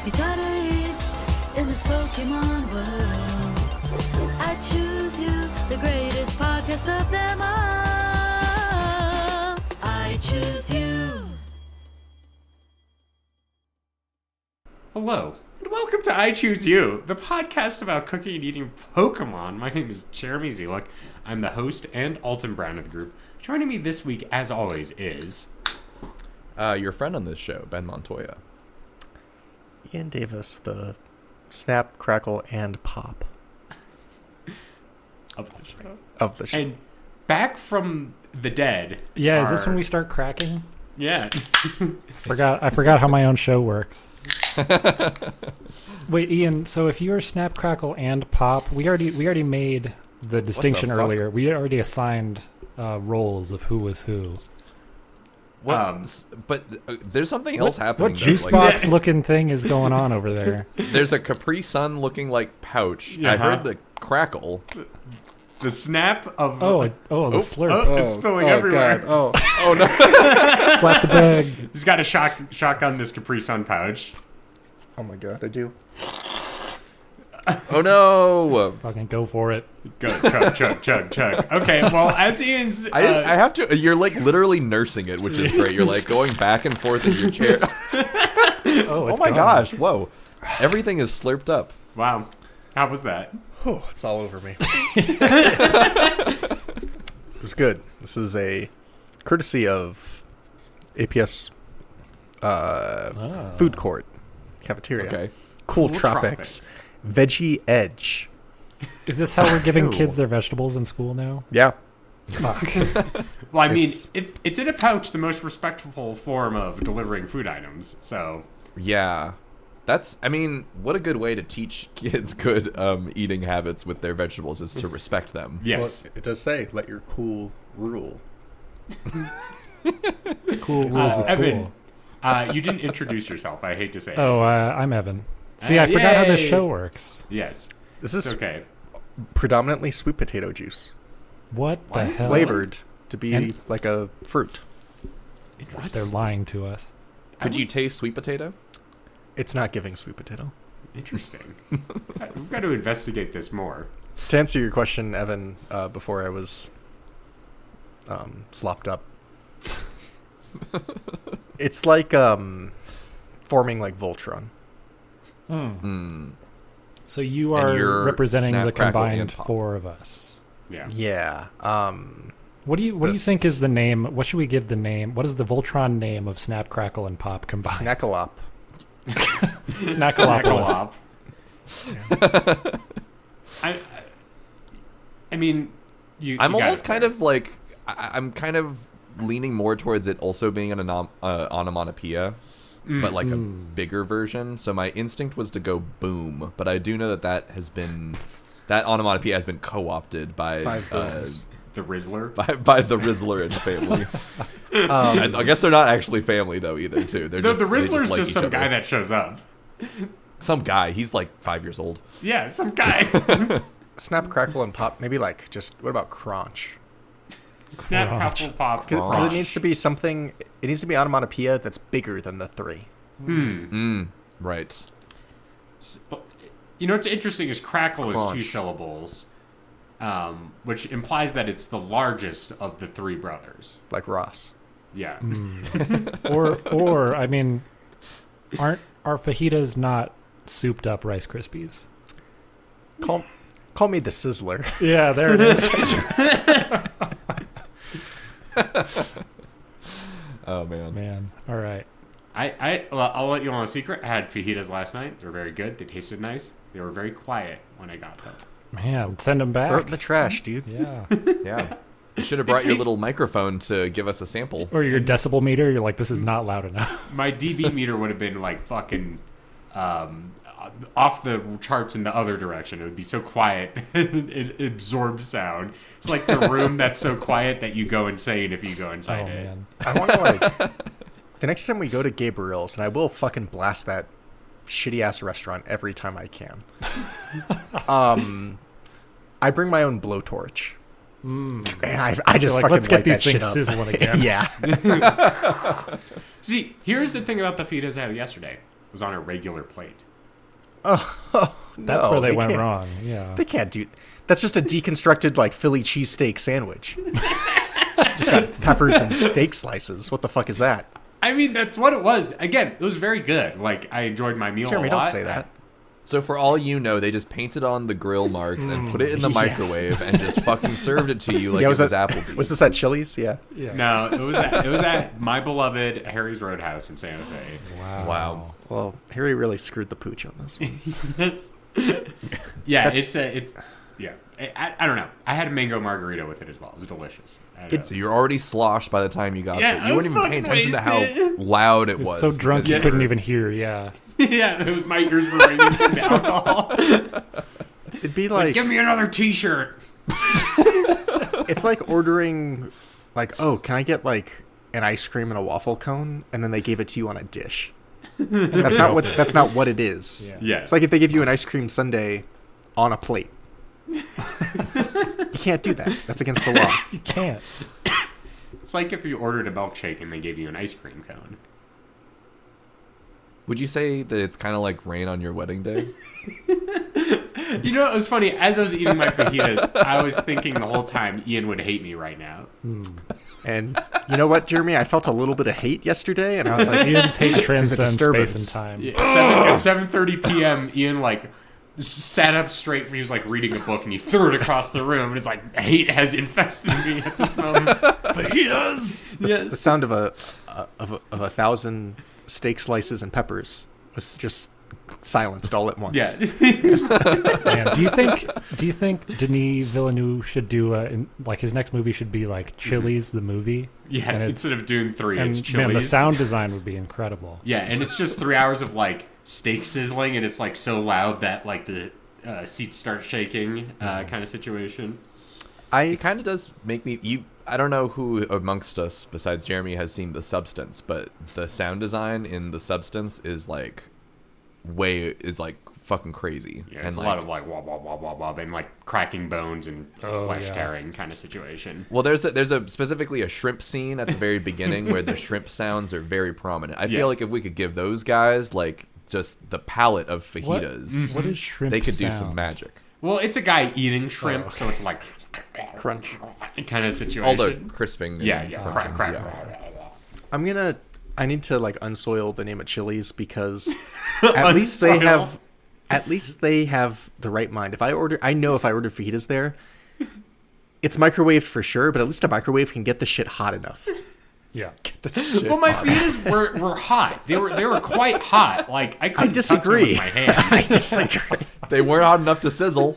you gotta eat in this Pokemon world. I choose you, the greatest podcast of them all. I choose you. Hello, and welcome to I Choose You, the podcast about cooking and eating Pokemon. My name is Jeremy Zeluk. I'm the host and Alton Brown of the group. Joining me this week, as always, is... your friend on this show, Ben Montoya. Ian Davis, the Snap, Crackle, and Pop of the show. And back from the dead. Yeah, is this when we start cracking? Yeah. I forgot how my own show works. Wait, Ian, so if you're Snap, Crackle, and Pop, we already made the distinction earlier. We already assigned roles of who was who. What? But there's something else happening. What juice box looking thing is going on over there? There's a Capri Sun looking like pouch. I heard the crackle. The snap of... the slurp. It's spilling everywhere. God. Oh no. Slap the bag. He's got a shotgun this Capri Sun pouch. Oh my god, I do. Oh no. Fucking go for it. Go, chug. Okay, well, as Ian's... I have to... You're like literally nursing it, which is great. You're like going back and forth in your chair. Oh my gosh, whoa. Everything is slurped up. Wow. How was that? Oh, it's all over me. It was good. This is a courtesy of APS food court cafeteria. Okay. Cool Tropics. Veggie Edge. Is this how we're giving kids their vegetables in school now? Yeah. Fuck. Well, I mean, it's in a pouch, the most respectful form of delivering food items, so... Yeah. What a good way to teach kids good eating habits with their vegetables is to respect them. Yes. Well, it does say, let your cool rule. Cool rules of school. Evan, you didn't introduce yourself, I hate to say it. Oh, I'm Evan. See, I forgot how this show works. Yes. This is okay. Predominantly sweet potato juice. What the hell? Flavored to be like a fruit. They're lying to us. Could you taste sweet potato? It's not giving sweet potato. Interesting. We've got to investigate this more. To answer your question, Evan, before I was slopped up, it's like forming like Voltron. So you are representing Snap, the Crackle, combined and Pop. four of us. Yeah. Yeah. What do you think is the name? What should we give the name? What is the Voltron name of Snap, Crackle, and Pop combined? Snackalop. Snackalopolis. I mean, I'm almost kind of like I'm kind of leaning more towards it also being an onomatopoeia, but like a bigger version. So my instinct was to go boom, but I do know that onomatopoeia has been co-opted by the Rizzler, by the Rizzler and family. I guess they're not actually family though either. Too. The Rizzler's just some guy that shows up. Some guy. He's like 5 years old. Yeah, some guy. Snap, Crackle, and Pop. Maybe like what about Crunch? Snap, Crackle, Pop. Because it needs to be something. It needs to be onomatopoeia that's bigger than the three. Right. You know what's interesting is Crackle is 2 syllables, which implies that it's the largest of the 3 brothers. Like Ross. Yeah. Or I mean, aren't our fajitas not souped up Rice Krispies? Call me the Sizzler. Yeah, there it is. Oh man. All right. I'll let you on a secret. I had fajitas last night. They were very good. They tasted nice. They were very quiet when I got them. Man, send them back. Throw it in the trash, dude. Yeah. Yeah. You should have brought your little microphone to give us a sample. Or your decibel meter. You're like, this is not loud enough. My dB meter would have been like fucking off the charts in the other direction. It would be so quiet. It absorbs sound. It's like the room that's so quiet that you go insane if you go inside it. Man. I want to the next time we go to Gabriel's, and I will fucking blast that shitty ass restaurant every time I can. I bring my own blowtorch. And I just fucking let's get these things sizzling again. Yeah. See, here's the thing about the fajitas I had yesterday. was on a regular plate. That's where they went can't- wrong. Yeah. They can't do. That's just a deconstructed like Philly cheesesteak sandwich. Just got peppers and steak slices. What the fuck is that? I mean, that's what it was. Again, it was very good. Like, I enjoyed my meal Jeremy, a lot. don't say that. So for all you know, they just painted on the grill marks and put it in the microwave and just fucking served it to you like it was Applebee's. Was this at Chili's? Yeah. Yeah. No, it was at my beloved Harry's Roadhouse in Santa Fe. Wow. Well, Harry really screwed the pooch on this one. Yeah, it's yeah. I don't know. I had a mango margarita with it as well. It was delicious. So you're already sloshed by the time you got Yeah, there. I You was weren't even paying fucking attention to how wasted. loud it He was was. so drunk you because- couldn't even hear. Yeah. yeah, it was my ears were ringing from the alcohol. It'd be It's like, like give me another T-shirt. it's like ordering like, oh, can I get like an ice cream and a waffle cone, and then they gave it to you on a dish. That's not what it is. Yeah. Yeah, It's like if they give you an ice cream sundae on a plate. You can't do that. That's against the law. You can't. it's like if you ordered a milkshake and they gave you an ice cream cone. Would you say that it's kind of like rain on your wedding day? You know, it was funny. As I was eating my fajitas, I was thinking the whole time Ian would hate me right now. And you know what, Jeremy? I felt a little bit of hate yesterday, and I was like, Ian's hate transcends disturbance. space and time. Yeah, at 7:30 p.m., Ian like sat up straight. He was like reading a book and he threw it across the room. And it's like hate has infested me at this moment. Fajitas. the sound of a thousand steak slices and peppers was just silenced all at once. Yeah. Man, do you think Denis Villeneuve should do like his next movie should be like Chili's the movie? Yeah. And Instead of Dune 3, and it's Chili's. man, the sound design would be incredible. Yeah, and it's just 3 hours of like steak sizzling, and it's like so loud that like the seats start shaking, kind of situation. It kind of does make me. I don't know who amongst us besides Jeremy has seen The Substance, but the sound design in The Substance is like fucking crazy. Yeah, it's and a lot of like wah wah wah wah wah and like cracking bones and flesh yeah. tearing kind of situation. Well, there's a specifically a shrimp scene at the very beginning where the shrimp sounds are very prominent. I Yeah. feel like if we could give those guys like just the palette of fajitas, What is shrimp they could do sound? some magic. Well, it's a guy eating shrimp, Oh, okay. so it's like Crunch. kind of situation. All the crisping. and yeah, crack, crunching, crack. yeah. I need to like unsoil the name of Chili's because at least they have the right mind. I know if I order fajitas there, it's microwaved for sure, but at least a microwave can get the shit hot enough. Yeah. Well, my fajitas were hot. They were quite hot. Like I couldn't touch them disagree. with my hand. I disagree. They weren't hot enough to sizzle.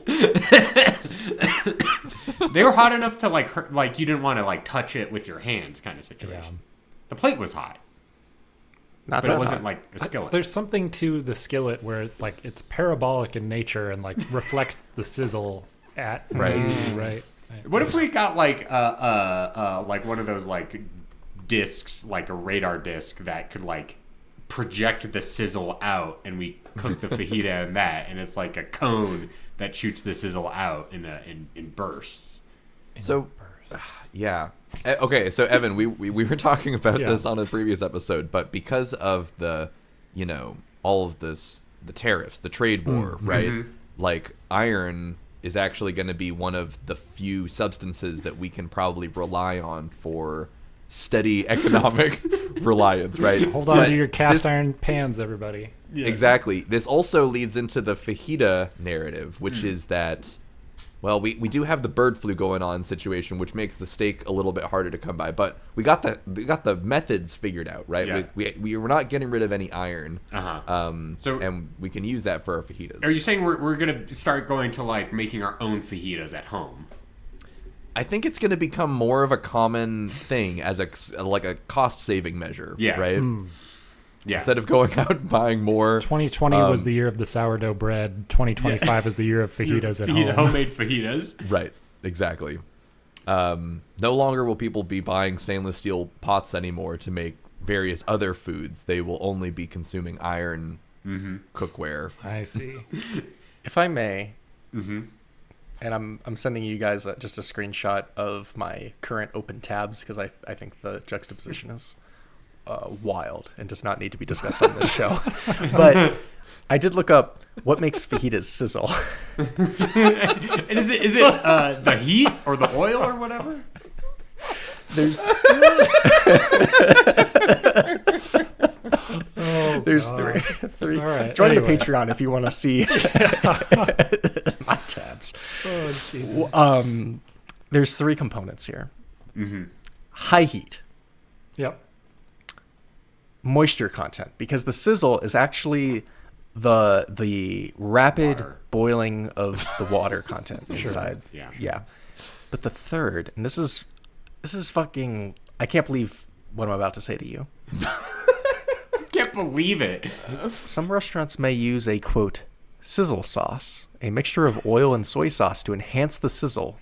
They were hot enough to like you didn't want to like touch it with your hands, kind of situation. The plate was hot, Not but that it wasn't hot. like a skillet. There's something to the skillet where like it's parabolic in nature and like reflects the sizzle at right. What if we got like one of those like discs, like a radar disc that could like project the sizzle out, and we cook the fajita in that, and it's like a cone that shoots the sizzle out in bursts. So, yeah. Okay, so Evan, we were talking about Yeah. this on a previous episode, but because of the, all of this, the tariffs, the trade war, right? Like iron is actually going to be one of the few substances that we can probably rely on for steady economic reliance, right? Hold on But to your cast this- iron pans, everybody. Exactly. This also leads into the fajita narrative, which is that, well, we do have the bird flu going on situation, which makes the steak a little bit harder to come by. But we got the methods figured out, right? Yeah. We were not getting rid of any iron, So- and we can use that for our fajitas. Are you saying we're gonna start going to like making our own fajitas at home? I think it's going to become more of a common thing as a cost saving measure, Yeah. right? Yeah. Instead of going out and buying more. 2020 was the year of the sourdough bread. 2025 is the year of fajitas at home. Homemade fajitas. Right, exactly. No longer will people be buying stainless steel pots anymore to make various other foods. They will only be consuming iron cookware. I see. If I may, and I'm sending you guys just a screenshot of my current open tabs because I think the juxtaposition is wild and does not need to be discussed on this show. But I did look up what makes fajitas sizzle. And is it the heat or the oil or whatever? There's three. All right, Join anyway. the Patreon if you want to see my tabs. Oh, Jesus. There's 3 components here. High heat, Yep. moisture content, because the sizzle is actually the rapid Water. boiling of the water content inside. Yeah. But the third, and this is fucking, I can't believe what I'm about to say to you. Can't believe it. Some restaurants may use a, quote, sizzle sauce, a mixture of oil and soy sauce to enhance the sizzle.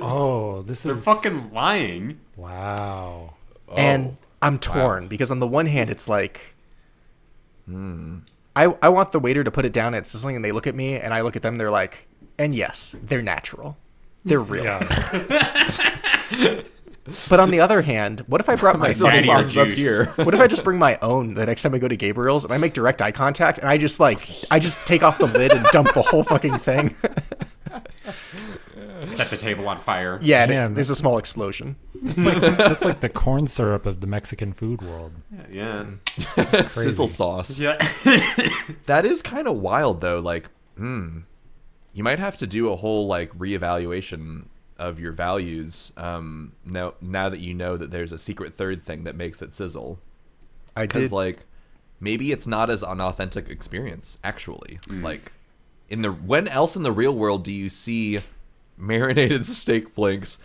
Oh, this They're is fucking lying. wow. And I'm torn because on the one hand, it's like, I want the waiter to put it down at sizzling, and they look at me, and I look at them, they're like, and yes, they're natural. They're real. Yeah. But on the other hand, what if I brought my sizzle Fattier sauce is up juice. here. What if I just bring my own the next time I go to Gabriel's and I make direct eye contact and I just take off the lid and dump the whole fucking thing? Set the table on fire. Yeah, Man. there's a small explosion. That's like the corn syrup of the Mexican food world. Yeah. Crazy. Sizzle sauce. Yeah. That is kind of wild, though. Like, you might have to do a whole like reevaluation of your values. Now that you know that there's a secret third thing that makes it sizzle, I because did. like maybe it's not as an authentic experience. Actually, like when else in the real world do you see marinated steak flakes?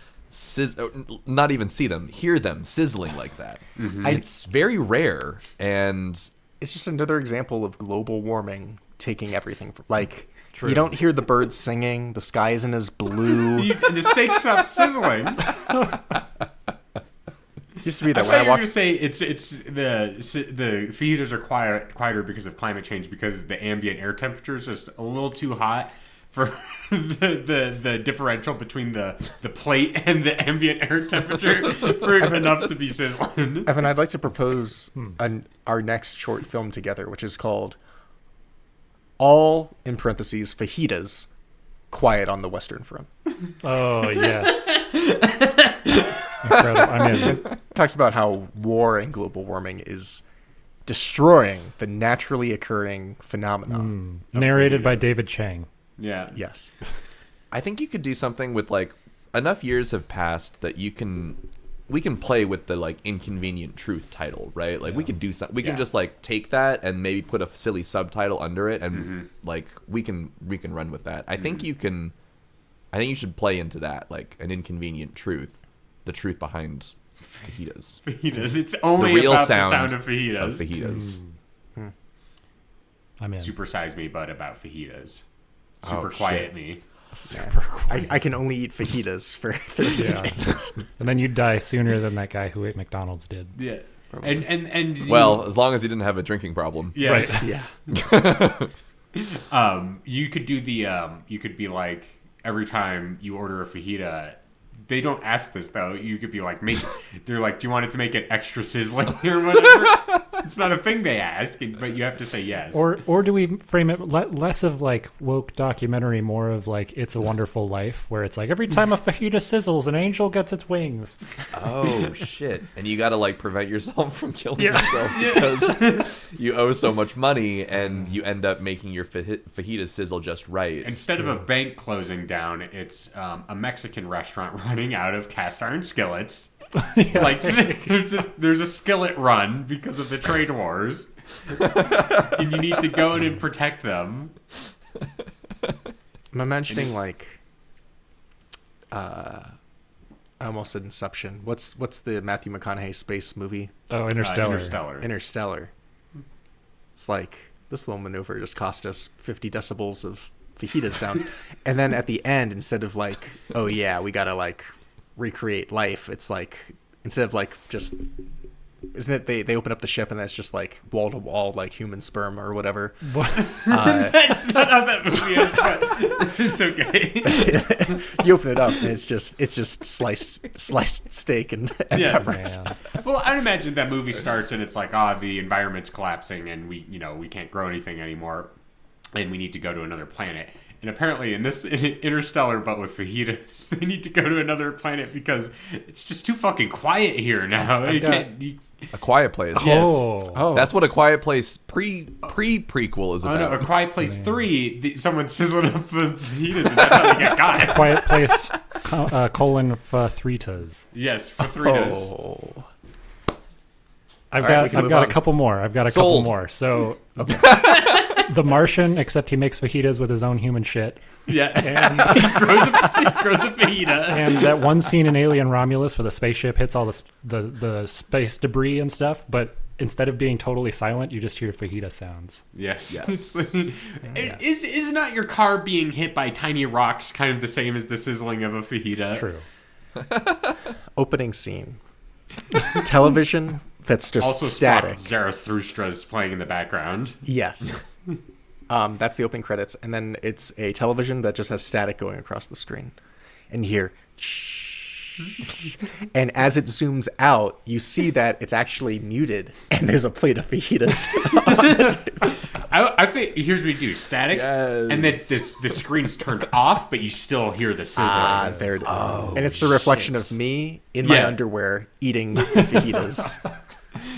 Not even see them, hear them sizzling like that. It's very rare, and It's just another example of global warming taking everything. Like, True. you don't hear the birds singing, the sky isn't as blue. And the steak stops sizzling. Used to be I that thought when I you were gonna walked. say it's the fajitas are quieter because of climate change, because the ambient air temperature is just a little too hot for the differential between the plate and the ambient air temperature for enough to be sizzling. Evan, I'd like to propose our next short film together, which is called All, in parentheses, Fajitas, Quiet on the Western Front. Oh yes. Incredible. I mean, Talks about how war and global warming is destroying the naturally occurring phenomenon. narrated by fajitas. David Chang. Yeah. Yes. I think you could do something with like enough years have passed that we can play with the like inconvenient truth title, right? Like we can do something. We can Yeah. just like take that and maybe put a silly subtitle under it, and like we can run with that. I think you can. I think you should play into that, like an inconvenient truth, the truth behind fajitas, Fajitas. It's only the real about sound, the sound of fajitas. of fajitas. I'm in. Supersize me, but about fajitas. Oh, Super shit. quiet me. I can only eat fajitas for 30 days. And then you'd die sooner than that guy who ate McDonald's did. Yeah. And Well, as long as he didn't have a drinking problem. yes. Yeah. You could do you could be like, every time you order a fajita, they don't ask this though. You could be like, they're like, do you want it to make it extra sizzling or whatever? It's not a thing they ask, but you have to say yes. Or do we frame it less of like woke documentary, more of like It's a Wonderful Life, where it's like every time a fajita sizzles, an angel gets its wings. Oh shit! And you got to like prevent yourself from killing Yeah. yourself because you owe so much money, and you end up making your fajita sizzle just right. Instead of a bank closing down, it's a Mexican restaurant running out of cast iron skillets. Like there's a skillet run because of the trade wars, and you need to go in and protect them. I'm imagining like I almost said Inception. What's the Matthew McConaughey space movie? Oh, Interstellar. Interstellar. It's like this little maneuver just cost us 50 decibels of fajita sounds, and then at the end, instead of like, oh yeah, we gotta like recreate life, it's like instead of like just isn't it? They open up the ship and that's just like wall to wall, like human sperm or whatever. That's not how that movie is, but it's okay. You open it up and it's just sliced steak and Yeah. peppers. Man. Well, I'd imagine that movie starts and it's like, the environment's collapsing and we can't grow anything anymore, and we need to go to another planet. And apparently, in Interstellar, but with fajitas, they need to go to another planet because it's just too fucking quiet here now. A Quiet Place. Yes. Oh. That's what A Quiet Place prequel is Oh about. no, A Quiet Place 3, someone sizzling up the fajitas and that's how they get got. Quiet Place colon fritas. Yes, for Fritas. Oh. I've All right, we can got move a on. couple more. I've got a Sold. couple more. So The Martian, except he makes fajitas with his own human shit. Yeah, he grows a fajita. And that one scene in Alien Romulus where the spaceship hits all the space debris and stuff, but instead of being totally silent, you just hear fajita sounds. Yes. Yes. Is not your car being hit by tiny rocks kind of the same as the sizzling of a fajita? True. Opening scene. Television that's just Also, static. Zarathustra's playing in the background. Yes. That's the opening credits, and then it's a television that just has static going across the screen, and you hear, and as it zooms out, you see that it's actually muted, and there's a plate of fajitas. I think here's what we do: static, Yes. and then the screen's turned off, but you still hear the sizzle. There it is. And it's the reflection of me in my Yeah. underwear eating fajitas.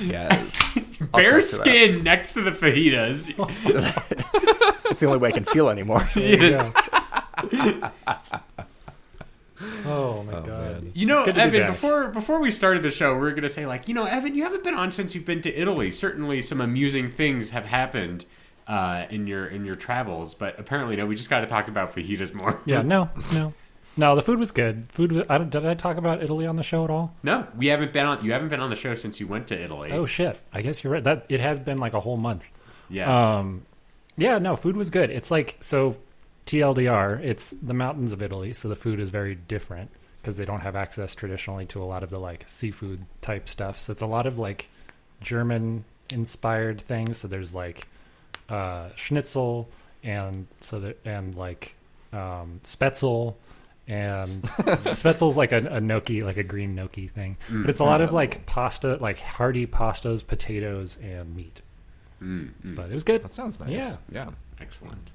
Yes. Bare to that. skin next to the fajitas. It's the only way I can feel anymore. Yeah. Oh my god. man. You know, Good to be Evan, back. before we started the show, we were going to say, like, Evan, you haven't been on since you've been to Italy. Certainly some amusing things have happened in your travels, but apparently, no, we just got to talk about fajitas more. Yeah, no. The food was good. Did I talk about Italy on the show at all? No, you haven't been on the show since you went to Italy. Oh shit. I guess you're right. That it has been like a whole month. Yeah. Yeah, no, food was good. It's like, so TLDR, it's the mountains of Italy, so the food is very different because they don't have access traditionally to a lot of the like seafood type stuff. So it's a lot of like German inspired things. So there's like schnitzel and spetzel, and spetzel's like a gnocchi, like a green gnocchi thing. But it's a lot of like pasta, like hearty pastas, potatoes, and meat. But it was good. That sounds nice. Yeah. Yeah. Excellent.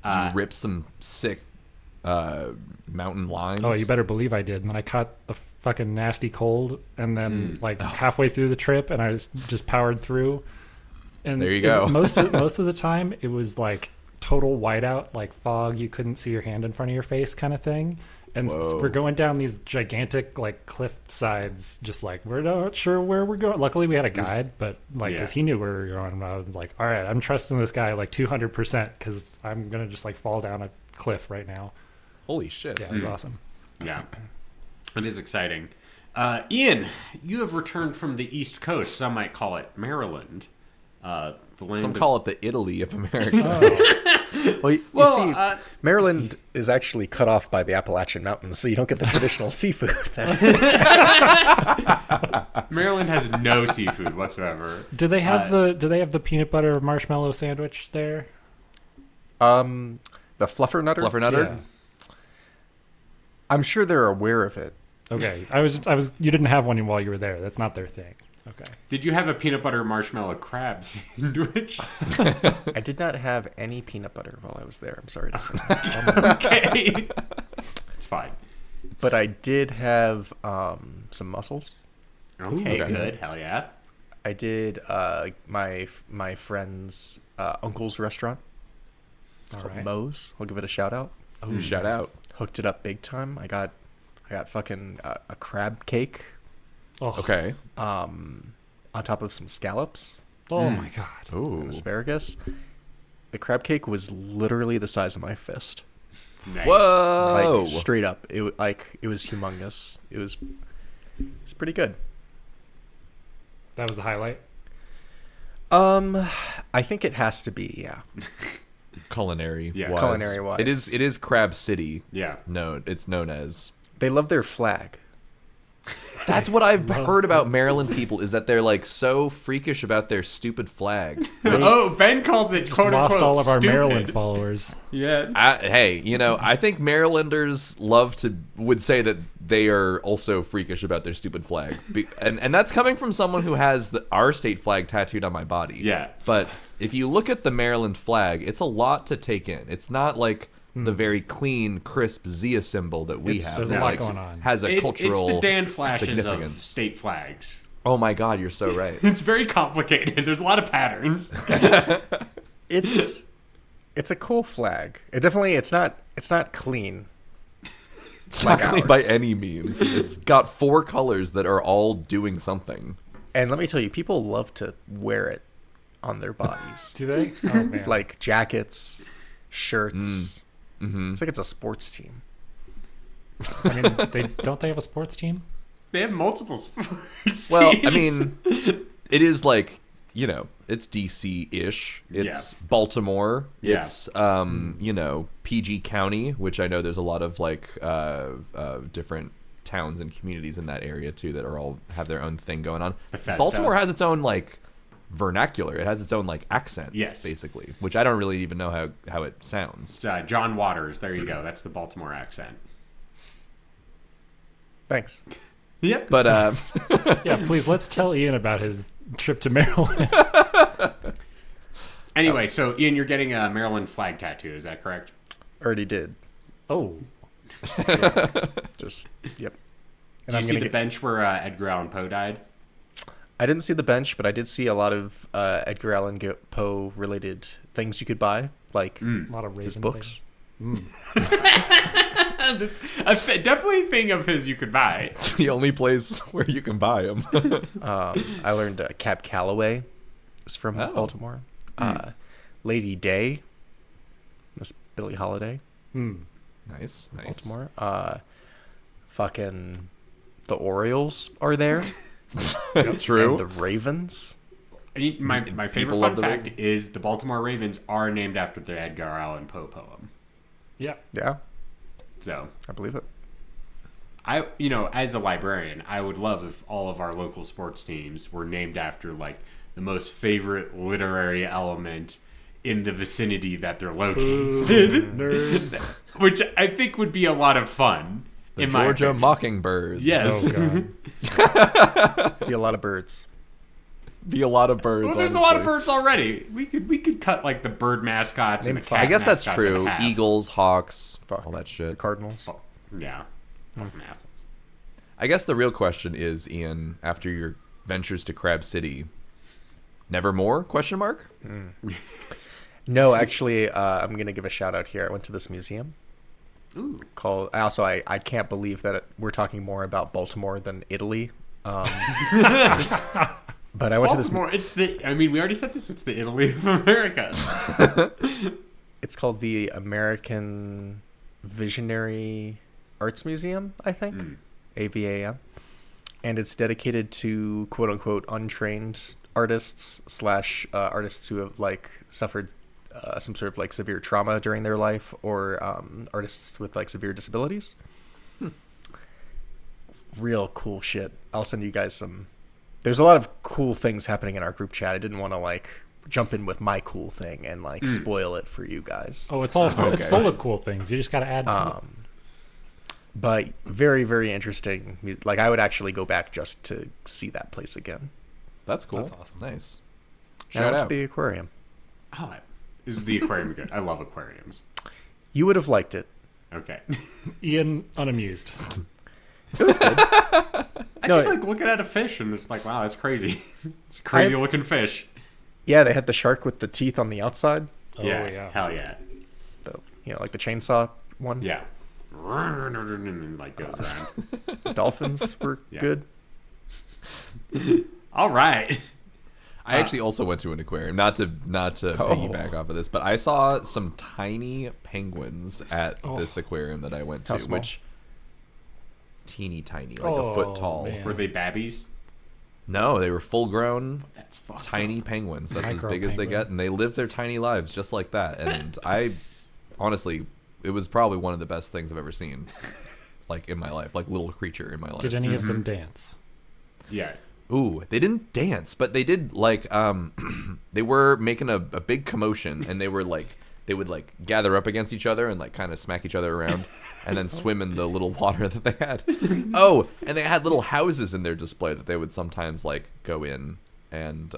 Did you rip some sick mountain limes? Oh, you better believe I did. And then I caught a fucking nasty cold, and then like halfway through the trip, and I was just powered through. And There you go. Most of the time, it was like total whiteout, like fog. You couldn't see your hand in front of your face, kind of thing. And Whoa. we're going down these gigantic like cliff sides, just like we're not sure where we're going. Luckily, we had a guide, but like because he knew where we were going, I was like, all right, I'm trusting this guy like 200% because I'm gonna just like fall down a cliff right now. Holy shit. Yeah, it was awesome. Yeah. It is exciting. Ian, you have returned from the East Coast. Some might call it Maryland. The land Some of- call it the Italy of America. Well, you see, Maryland is actually cut off by the Appalachian Mountains, so you don't get the traditional seafood. Maryland has no seafood whatsoever. Do they have the peanut butter marshmallow sandwich there? The Fluffernutter? Fluffernutter? Yeah. I'm sure they're aware of it. Okay. I was you didn't have one while you were there. That's not their thing. Okay. Did you have a peanut butter marshmallow crab sandwich? I did not have any peanut butter while I was there. I'm sorry to say. Okay. It's fine. But I did have some mussels. Okay, okay. good. Hell yeah. I did my friend's uncle's restaurant. It's called right. Moe's. I'll give it a shout out. Oh, shout out. Hooked it up big time. I got fucking a crab cake Oh, Okay. on top of some scallops Oh my god. Ooh. and asparagus. The crab cake was literally the size of my fist. Nice. Whoa. Like straight up. It was humongous. It's pretty good. That was the highlight. I think it has to be, yeah. Culinary. Yeah. wise. Culinary wise. It is Crab City. Yeah. No, it's known as. They love their flag. That's what I've heard about Maryland people, is that they're like so freakish about their stupid flag. Ben calls it Just quote lost unquote all of our stupid. Maryland followers. Yeah. Hey, I think Marylanders would say that they are also freakish about their stupid flag, and that's coming from someone who has our state flag tattooed on my body. Yeah. But if you look at the Maryland flag, it's a lot to take in. It's not like the very clean, crisp Zia symbol that we have. There's that, a lot like, going on. Has a cultural It's the Dan Flashes of significance. state flags. Oh my God, you're so right. It's very complicated. There's a lot of patterns. It's a cool flag. It's not clean. It's not clean by ours. any means. It's got 4 colors that are all doing something. And let me tell you, people love to wear it on their bodies. Do they? Oh man. Like jackets, shirts. Mm-hmm. It's like it's a sports team. I mean, they have a sports team? They have multiple sports Well, I teams. mean, it is like, it's DC-ish. It's Baltimore. Yeah. It's, PG County, which I know there's a lot of, like, different towns and communities in that area, too, that all have their own thing going on. Bethesda. Baltimore has its own, like, vernacular. It has its own, like, accent, Yes. basically, which I don't really even know how it sounds. It's John Waters. There you go. That's the Baltimore accent. Thanks. Yep. But, Yeah, please, let's tell Ian about his trip to Maryland. Anyway, so Ian, you're getting a Maryland flag tattoo. Is that correct? Already did. Oh. Just yep. Did you see the bench where Edgar Allan Poe died? I didn't see the bench, but I did see a lot of Edgar Allan Poe related things you could buy, like A lot of his raisin books. That's definitely a thing of his you could buy. the only place where you can buy them. I learned Cab Calloway is from Baltimore. Lady Day, Miss Billie Holiday, Nice. Baltimore. Fucking the Orioles are there. True. And the Ravens. My favorite People fun love the fact Ravens. is the Baltimore Ravens are named after the Edgar Allan Poe poem. Yeah. Yeah, So I believe it. as a librarian, I would love if all of our local sports teams were named after like the most favorite literary element in the vicinity that they're located, Nerd. which I think would be a lot of fun. The in my Georgia opinion. Mockingbirds. Yes. Oh, God. Be a lot of birds. Be a lot of birds. Well, there's a lot of honestly. birds already. We could cut like the bird mascots and the Name cat I guess that's mascots in true. half. Eagles, hawks, Fuck. all that The shit. Cardinals. Oh, yeah. Fucking assholes. I guess the real question is, Ian, after your ventures to Crab City, nevermore? Question mark? No, actually, I'm gonna give a shout out here. I went to this museum Ooh. called. I can't believe that we're talking more about Baltimore than Italy. But I went to this. Baltimore, we already said this, it's the Italy of America. It's called the American Visionary Arts Museum, I think, AVAM, and it's dedicated to quote unquote untrained artists / artists who have like suffered some sort of like severe trauma during their life, or artists with like severe disabilities. Real cool shit. I'll send you guys some. There's a lot of cool things happening in our group chat. I didn't want to like jump in with my cool thing and like spoil it for you guys. Oh, it's it's full of cool things. You just got to add to it. But very, very interesting. Like, I would actually go back just to see that place again. That's cool. That's awesome. Nice. And I Shout went to out. the aquarium. Oh, is the aquarium good? I love aquariums. You would have liked it. Okay. Ian, unamused. It was good. I No, just like looking at a fish and it's like, wow, that's crazy. It's a crazy looking fish. Yeah, they had the shark with the teeth on the outside. Oh, yeah, yeah. hell yeah. The, like the chainsaw one. Yeah. And like goes around. The dolphins were Yeah. good. All right. I actually also went to an aquarium. Not to piggyback off of this, but I saw some tiny penguins at this aquarium that I went to, How small? which teeny tiny, like a foot tall. man. Were they babbies? No, they were full grown That's fucked tiny up. penguins. That's as Micro big as they penguin. get, and they live their tiny lives just like that. And I honestly, it was probably one of the best things I've ever seen. like in my life, like little creature in my life. Did any of them dance? Yeah. Ooh, they didn't dance, but they did like they were making a big commotion, and they would like gather up against each other and like kind of smack each other around, and then swim in the little water that they had. Oh, and they had little houses in their display that they would sometimes like go in and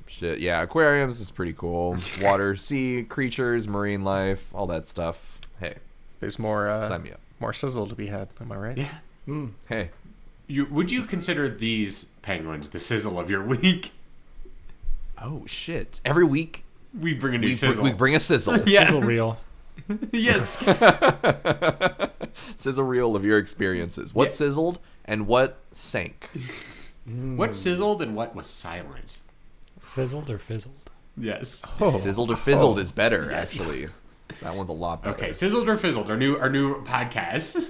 shit. Yeah, aquariums is pretty cool. Water, sea creatures, marine life, all that stuff. Hey, There's more sign me up. more sizzle to be had. Am I right? Yeah. Hey, Would you consider these penguins the sizzle of your week? oh shit! Every week We bring a new we sizzle. bring a sizzle. Yeah. Sizzle reel. Yes. Sizzle reel of your experiences. What Yeah. sizzled and what sank. What sizzled and what was silent? Sizzled or fizzled? Yes. Sizzled or fizzled is better, actually. That one's a lot better. Okay, sizzled or fizzled, our new podcast.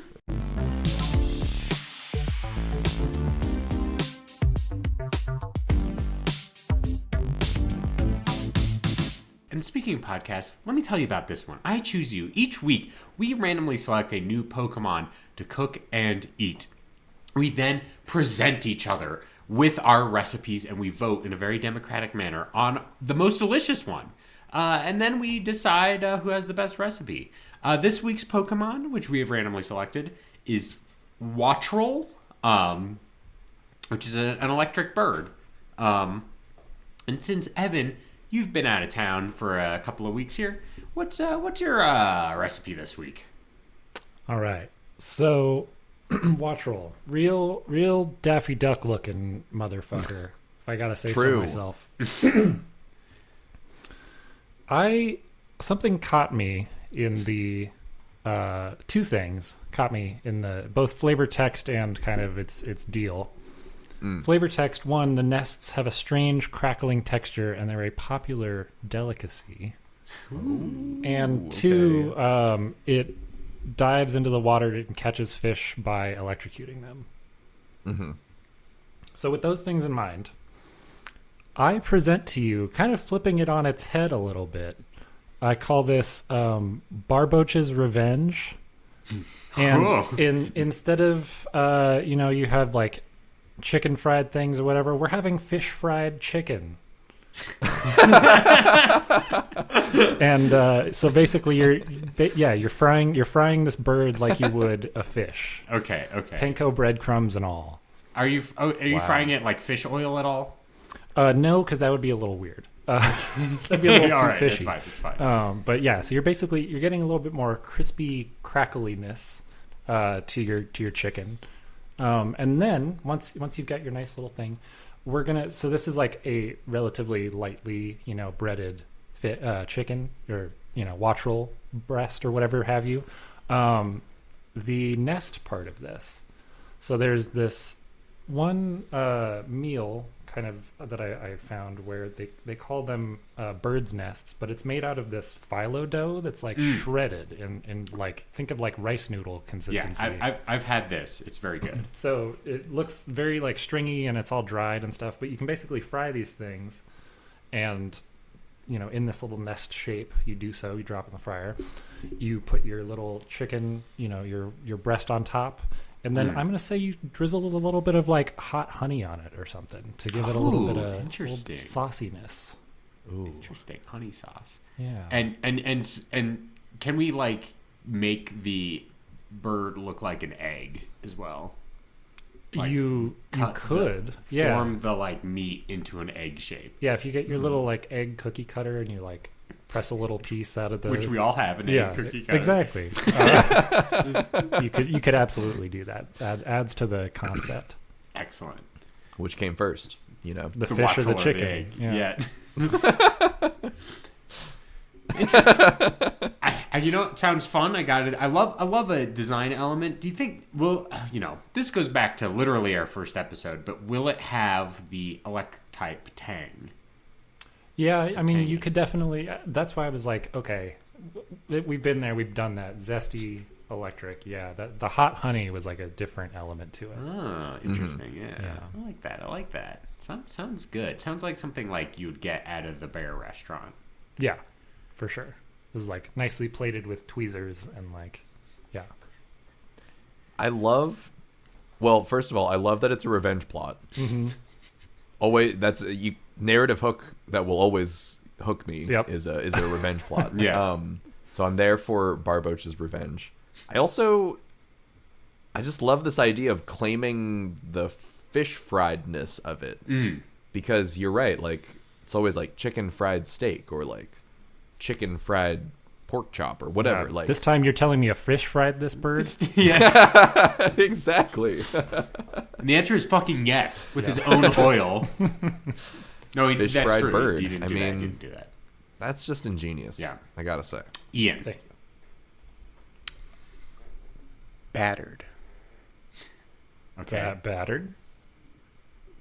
And speaking of podcasts, let me tell you about this one. I Choose You. Each week, we randomly select a new Pokemon to cook and eat. We then present each other with our recipes, and we vote in a very democratic manner on the most delicious one. And then we decide who has the best recipe. This week's Pokemon, which we have randomly selected, is Wattrel, which is an electric bird. And since Evan, you've been out of town for a couple of weeks here, what's your recipe this week? All right. So, Wattrel, real Daffy Duck looking motherfucker. If I gotta say so True. myself. Something caught me in the two things caught me in the both flavor text and kind of its deal. Flavor text: one, the nests have a strange crackling texture and they're a popular delicacy. And two, it dives into the water and catches fish by electrocuting them. Mm-hmm. So with those things in mind, I present to you, kind of flipping it on its head a little bit. I call this Barboach's Revenge. And Cool. instead of, you have like chicken fried things or whatever, we're having fish fried chicken. And so basically you're frying this bird like you would a fish. Okay. Panko breadcrumbs and all. Are you frying it like fish oil at all? No, because that would be a little weird. That'd be a little All too right, fishy. it's fine. But yeah, so you're getting a little bit more crispy crackliness to your chicken. And then once you've got your nice little thing, so this is like a relatively lightly, breaded chicken or, Wattrel breast or whatever have you. The nest part of this. So there's this one meal kind of that I found where they call them bird's nests, but it's made out of this phyllo dough that's like shredded and like, think of like rice noodle consistency. Yeah, I've had this. It's very good. So it looks very like stringy and it's all dried and stuff, but you can basically fry these things and, in this little nest shape, you drop in the fryer, you put your little chicken, your breast on top. And then I'm going to say you drizzle a little bit of like hot honey on it or something to give it a little bit of interesting sauciness. Ooh. Interesting. Honey sauce. Yeah. And can we like make the bird look like an egg as well? Like, you could form the like meat into an egg shape. Yeah, if you get your little like egg cookie cutter and you like press a little piece out of the, which we all have an egg cookie cutter. Exactly. You could absolutely do that. That adds to the concept. Excellent. Which came first? The fish or the Wattrel chicken? egg. Yeah. It sounds fun. I got it. I love a design element. Do you think this goes back to literally our first episode, but will it have the Electype tang? Yeah, I mean, tangy. you could definitely. That's why I was like, okay, we've been there, we've done that. Zesty electric, yeah. The hot honey was like a different element to it. Oh, interesting. Yeah. Yeah. I like that. Sounds good. Sounds like something like you would get out of the Bear restaurant. Yeah, for sure. It was like nicely plated with tweezers and like, yeah. I love. Well, first of all, I love that it's a revenge plot. Mm-hmm. Always, that's a narrative hook that will always hook me. Yep. Is a revenge plot. Yeah. So I'm there for Barboach's revenge. I just love this idea of claiming the fish friedness of it, because you're right. Like it's always like chicken fried steak or like chicken fried pork chop or whatever. Like this time you're telling me a fish fried this bird? Yes. exactly. And the answer is fucking yes, with his own oil. No, Fish that's fried true. bird. He didn't I do that. He mean, didn't do that. That's just ingenious. Yeah. I gotta say. Ian. Thank you. Battered. Okay. Battered.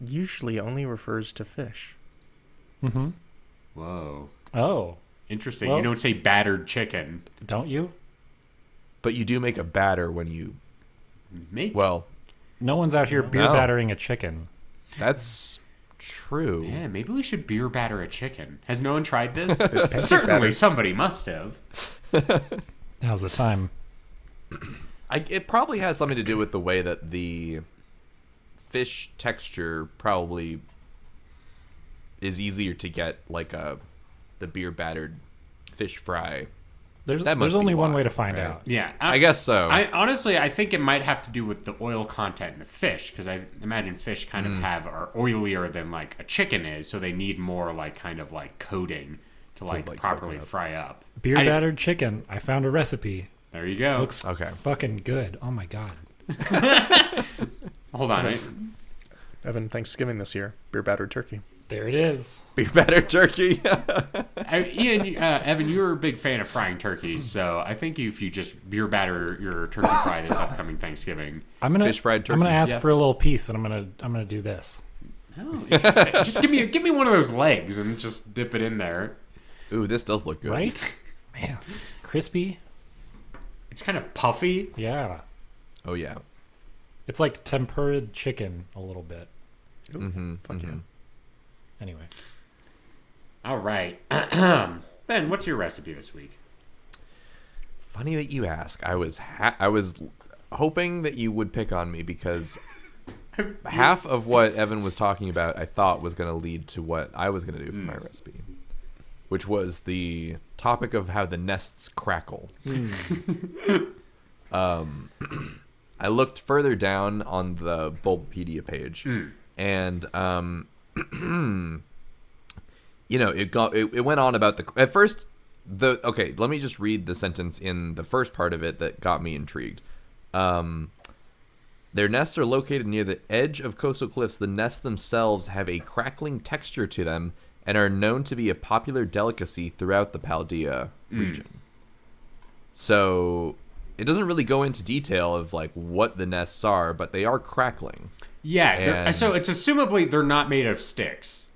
Usually only refers to fish. Mm-hmm. Whoa. Oh, Interesting. Well- You don't say battered chicken. don't you? But you do make a batter when you. Make Well, No one's out here beer No. battering a chicken. that's true. Yeah, maybe we should beer batter a chicken. Has no one tried this? pancake Certainly batter. somebody must have. Now's the time. It probably has something to do with the way that the fish texture probably is easier to get, like the beer battered fish fry. There's That must be only one why, way to find right? out. Yeah. I guess so. I honestly, I think it might have to do with the oil content in the fish, because I imagine fish kind of are oilier than like a chicken is, so they need more like kind of like coating to like like, properly soak it up. fry up. Beer I- battered chicken. I found a recipe. There you go. Looks Okay. fucking good. Oh my god. Hold on. Evan, Thanksgiving this year. Beer battered turkey. There it is. Beer battered turkey. Ian, Evan, you're a big fan of frying turkeys, so I think if you just beer batter your turkey fry this upcoming Thanksgiving. I'm gonna Fish fried I'm gonna turkey. ask Yeah. for a little piece, and I'm gonna do this. Oh, interesting. Just give me one of those legs and just dip it in there. Ooh, this does look good. Right? Man, crispy. It's kind of puffy. Yeah, Oh yeah. it's like tempura chicken a little bit. Mm-hmm. Fuck yeah. Anyway, All right, Ben, what's your recipe this week? Funny that you ask. I was hoping that you would pick on me because half of what Evan was talking about I thought was going to lead to what I was going to do for my recipe, which was the topic of how the nests crackle. I looked further down on the Bulbapedia page, and it went on about at first. Let me just read the sentence in the first part of it that got me intrigued. Their nests are located near the edge of coastal cliffs. The nests themselves have a crackling texture to them and are known to be a popular delicacy throughout the Paldea region. So it doesn't really go into detail of like what the nests are, but they are crackling. Yeah, And- so it's assumably they're not made of sticks.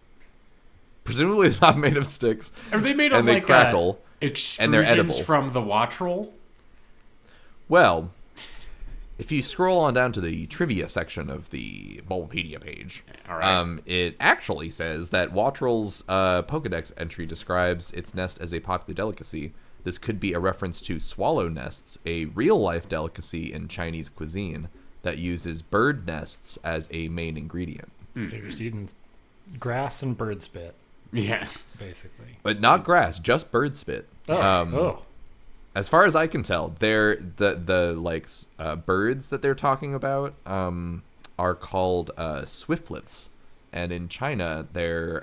Presumably they're not made of sticks. Are they made of And they like crackle, and they're extrusions edible. from the Wattrel? Well, if you scroll on down to the trivia section of the Bulbapedia page, All right. it actually says that Wattrel's Pokedex entry describes its nest as a popular delicacy. This could be a reference to swallow nests, a real-life delicacy in Chinese cuisine that uses bird nests as a main ingredient. they're just eating grass and bird spit, Yeah. basically. But not grass, just bird spit. Oh, As far as I can tell, they're the birds that they're talking about are called swiftlets, and in China they're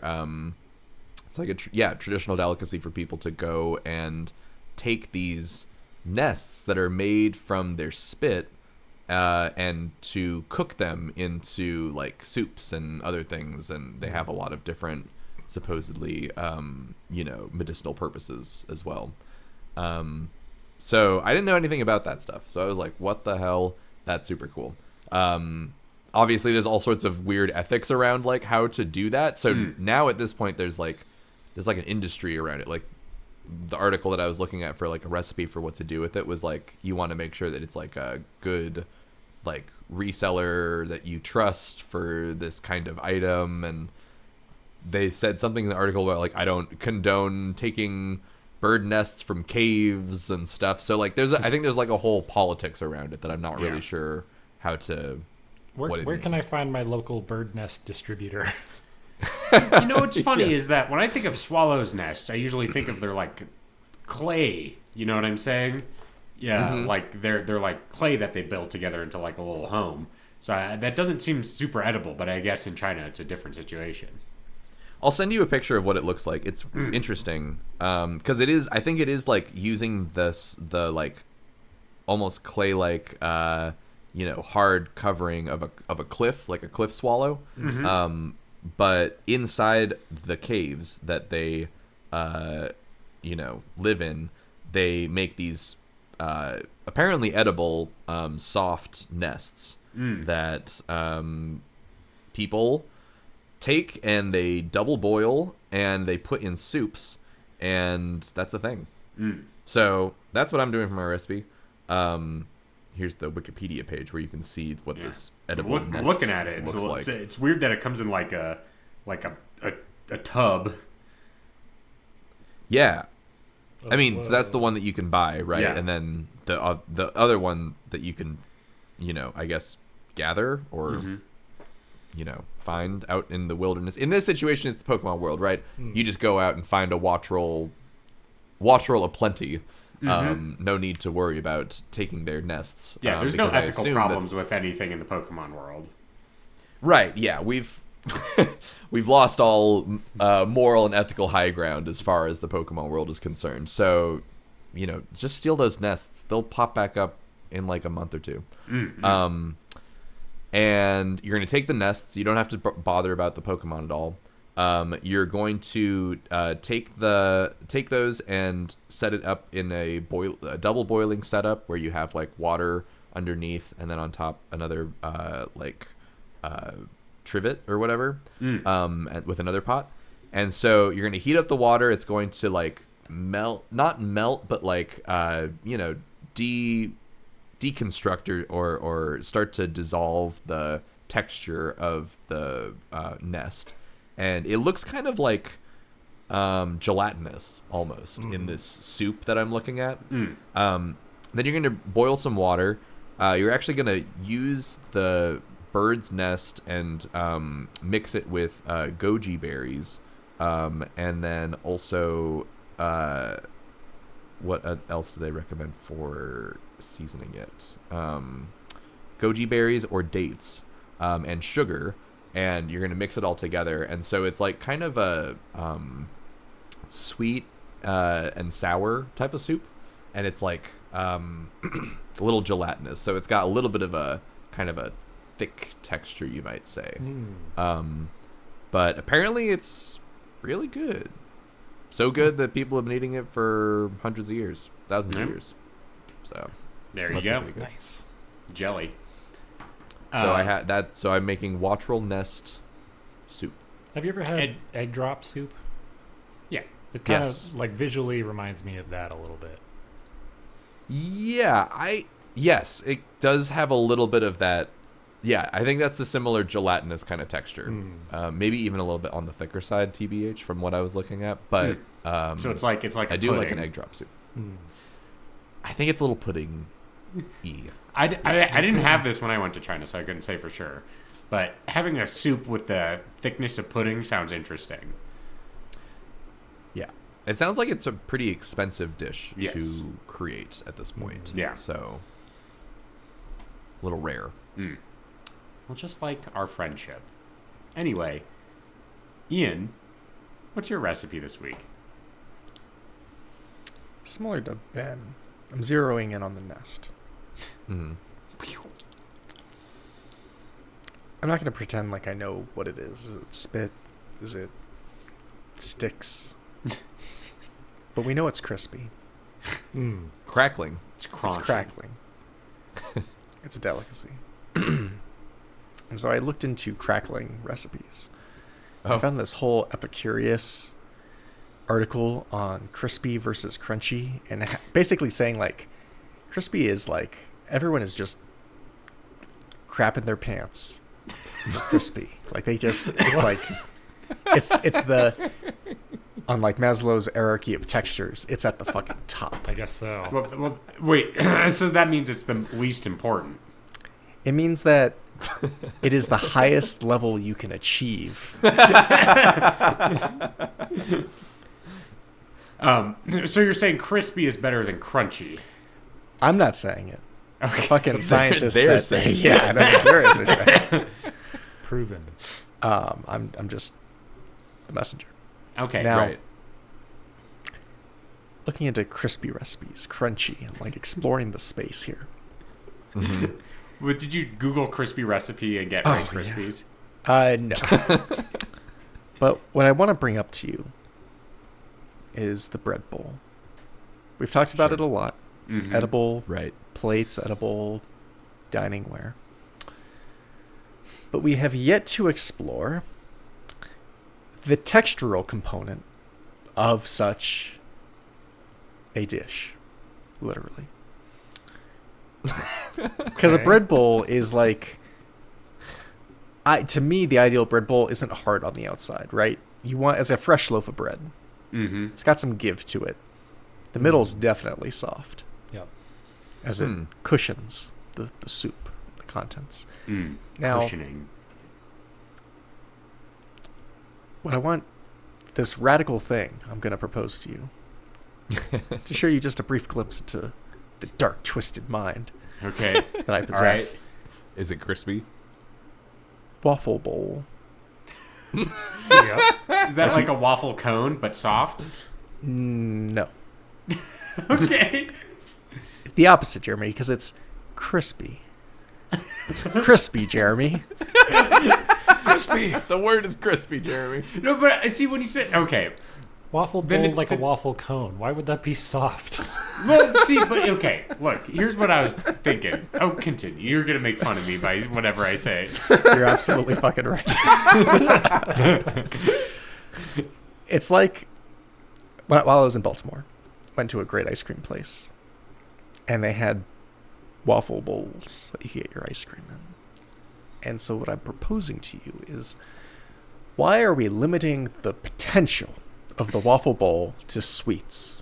it's like a traditional delicacy for people to go and take these nests that are made from their spit and to cook them into like soups and other things, and they have a lot of different supposedly medicinal purposes as well. So I didn't know anything about that stuff. So I was like, what the hell? That's super cool. Obviously there's all sorts of weird ethics around like how to do that. So now at this point there's like an industry around it. Like the article that I was looking at for like a recipe for what to do with it was like, you want to make sure that it's like a good like reseller that you trust for this kind of item. And they said something in the article about like, I don't condone taking bird nests from caves and stuff. So like I think there's like a whole politics around it that I'm not really sure how to. Where can I find my local bird nest distributor? You know what's funny is that when I think of swallows' nests, I usually think of their like clay. You know what I'm saying? Yeah, like they're like clay that they build together into like a little home. So that doesn't seem super edible, but I guess in China it's a different situation. I'll send you a picture of what it looks like. It's interesting because it is. I think it is like using the like almost clay like hard covering of a cliff, like a cliff swallow. But inside the caves that they live in, they make these apparently edible soft nests that people take and they double boil and they put in soups, and that's a thing. So that's what I'm doing for my recipe. Here's the Wikipedia page where you can see what this edible nest looking at it, looks like. It's weird that it comes in like a tub. Yeah, I mean, so that's the one that you can buy, right? Yeah. And then the other one that you can, I guess, gather or find out in the wilderness. In this situation, it's the Pokemon world, right? You just go out and find a Wattrel aplenty. No need to worry about taking their nests. Yeah, there's no ethical problems with anything in the Pokemon world. Right, yeah. We've lost all moral and ethical high ground as far as the Pokemon world is concerned. So, just steal those nests. They'll pop back up in like a month or two. And you're going to take the nests. You don't have to bother about the Pokemon at all. You're going to take those and set it up in a double boiling setup where you have like water underneath and then on top another trivet or whatever with another pot. And so you're going to heat up the water. It's going to like not melt, but like deconstruct or start to dissolve the texture of the nest. And it looks kind of like gelatinous almost in this soup that I'm looking at. Then you're going to boil some water. You're actually going to use the bird's nest and mix it with goji berries. And then also, what else do they recommend for seasoning it? Goji berries or dates and sugar. And you're going to mix it all together. And so it's like kind of a sweet and sour type of soup. And it's like a little gelatinous. So it's got a little bit of a kind of a thick texture, you might say. But apparently it's really good. So good that people have been eating it for hundreds of years, thousands of years. So there you go. Nice. Jelly. So I had that. So I'm making Wattrel nest soup. Have you ever had egg drop soup? Yeah. It kind of like visually reminds me of that a little bit. Yeah, yes, it does have a little bit of that. Yeah, I think that's a similar gelatinous kind of texture. Maybe even a little bit on the thicker side, TBH, from what I was looking at. But so it's like I do like an egg drop soup. I think it's a little pudding-y. I didn't have this when I went to China, so I couldn't say for sure. But having a soup with the thickness of pudding sounds interesting. Yeah. It sounds like it's a pretty expensive dish to create at this point. Yeah. So, a little rare. Well, just like our friendship. Anyway, Ian, what's your recipe this week? Similar to Ben, I'm zeroing in on the nest. I'm not going to pretend like I know what it is. Is it spit? Is it sticks? But we know it's crispy. Crackling. It's crunchy. It's crackling. It's a delicacy. And so I looked into crackling recipes. I found this whole Epicurious article on crispy versus crunchy, and basically saying like crispy is like everyone is just crapping their pants. Crispy, like they just it's like it's the on like Maslow's hierarchy of textures, it's at the fucking top. I guess so. Well, wait. So that means it's the least important. It means that it is the highest level you can achieve. So you're saying crispy is better than crunchy? I'm not saying it. Okay. The fucking scientists they're said saying yeah, I don't think there is a Proven. I'm just the messenger. Okay. Now, Right. looking into crispy recipes, crunchy, and like exploring the space here. Well, did you Google crispy recipe and get Rice Krispies? No. But what I want to bring up to you is the bread bowl. We've talked about it a lot. Mhm. Edible Right. plates, edible dining ware. But we have yet to explore the textural component of such a dish, literally. Because a Okay. bread bowl is like, to me, the ideal bread bowl isn't hard on the outside, right? You want as a fresh loaf of bread. Mm-hmm. It's got some give to it. The middle's definitely soft, Yep. as it cushions the soup, the contents. Now, Cushioning. what I want, this radical thing I'm going to propose to you, to show you just a brief glimpse into the dark, twisted mind Okay. that I possess. Is it crispy? Waffle bowl. Yep. Is that like a waffle cone but soft? No. Okay. The opposite, Jeremy, because it's crispy. Crispy, Jeremy. Crispy. The word is crispy, Jeremy. No, but I see when you said okay. Waffle Then bowl it- like a waffle cone. Why would that be soft? Well, see, but okay. Look, here's what I was thinking. Oh, continue. You're gonna make fun of me by whatever I say. You're absolutely fucking right. It's like, while I was in Baltimore, went to a great ice cream place, and they had waffle bowls that you could get your ice cream in. And so what I'm proposing to you is, why are we limiting the potential of the waffle bowl to sweets?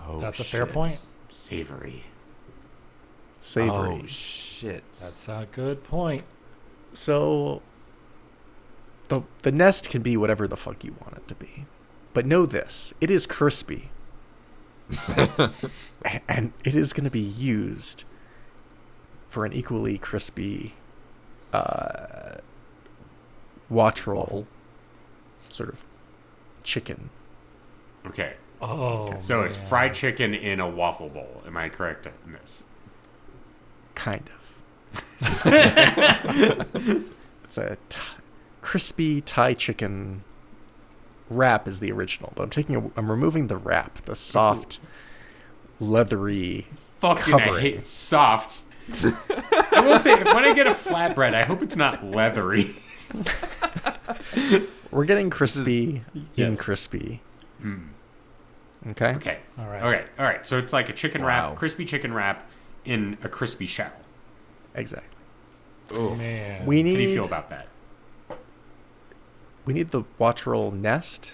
Oh, That's a fair point. Savory. Savory. Oh shit. That's a good point. So the nest can be whatever the fuck you want it to be. But know this, it is crispy. And it is going to be used for an equally crispy Wattrel sort of chicken. Okay. Oh, So it's man. fried chicken in a waffle bowl. Am I correct in this? Kind of. It's a crispy Thai chicken wrap is the original, but I'm removing the wrap, the soft, leathery. Fucking, I Covering. hate soft. I will say, when I get a flatbread, I hope it's not leathery. We're getting crispy in Yes. crispy. Okay. Okay. All right. Okay. All right. So it's like a chicken Wow. wrap, crispy chicken wrap in a crispy shell. Exactly. Man. We How do you need feel about that? we need the Wattrel nest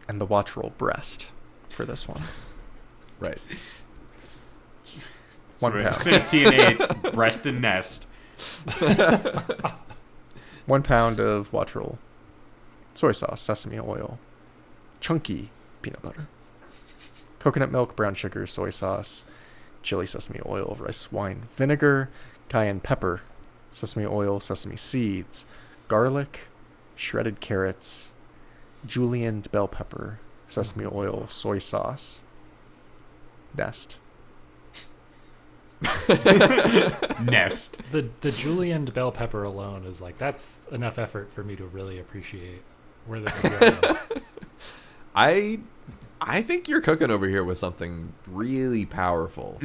and the Wattrel breast for this one. Right. 1 So pound. instead of TNA, it's breast and nest. 1 pound of Wattrel soy sauce, sesame oil, chunky peanut butter, coconut milk, brown sugar, soy sauce, chili, sesame oil, rice wine, vinegar, cayenne pepper, sesame oil, sesame seeds, garlic, shredded carrots, julienned bell pepper, sesame oil, soy sauce, nest. Nest. The julienne bell pepper alone is like, that's enough effort for me to really appreciate where this is going. I think you're cooking over here with something really powerful.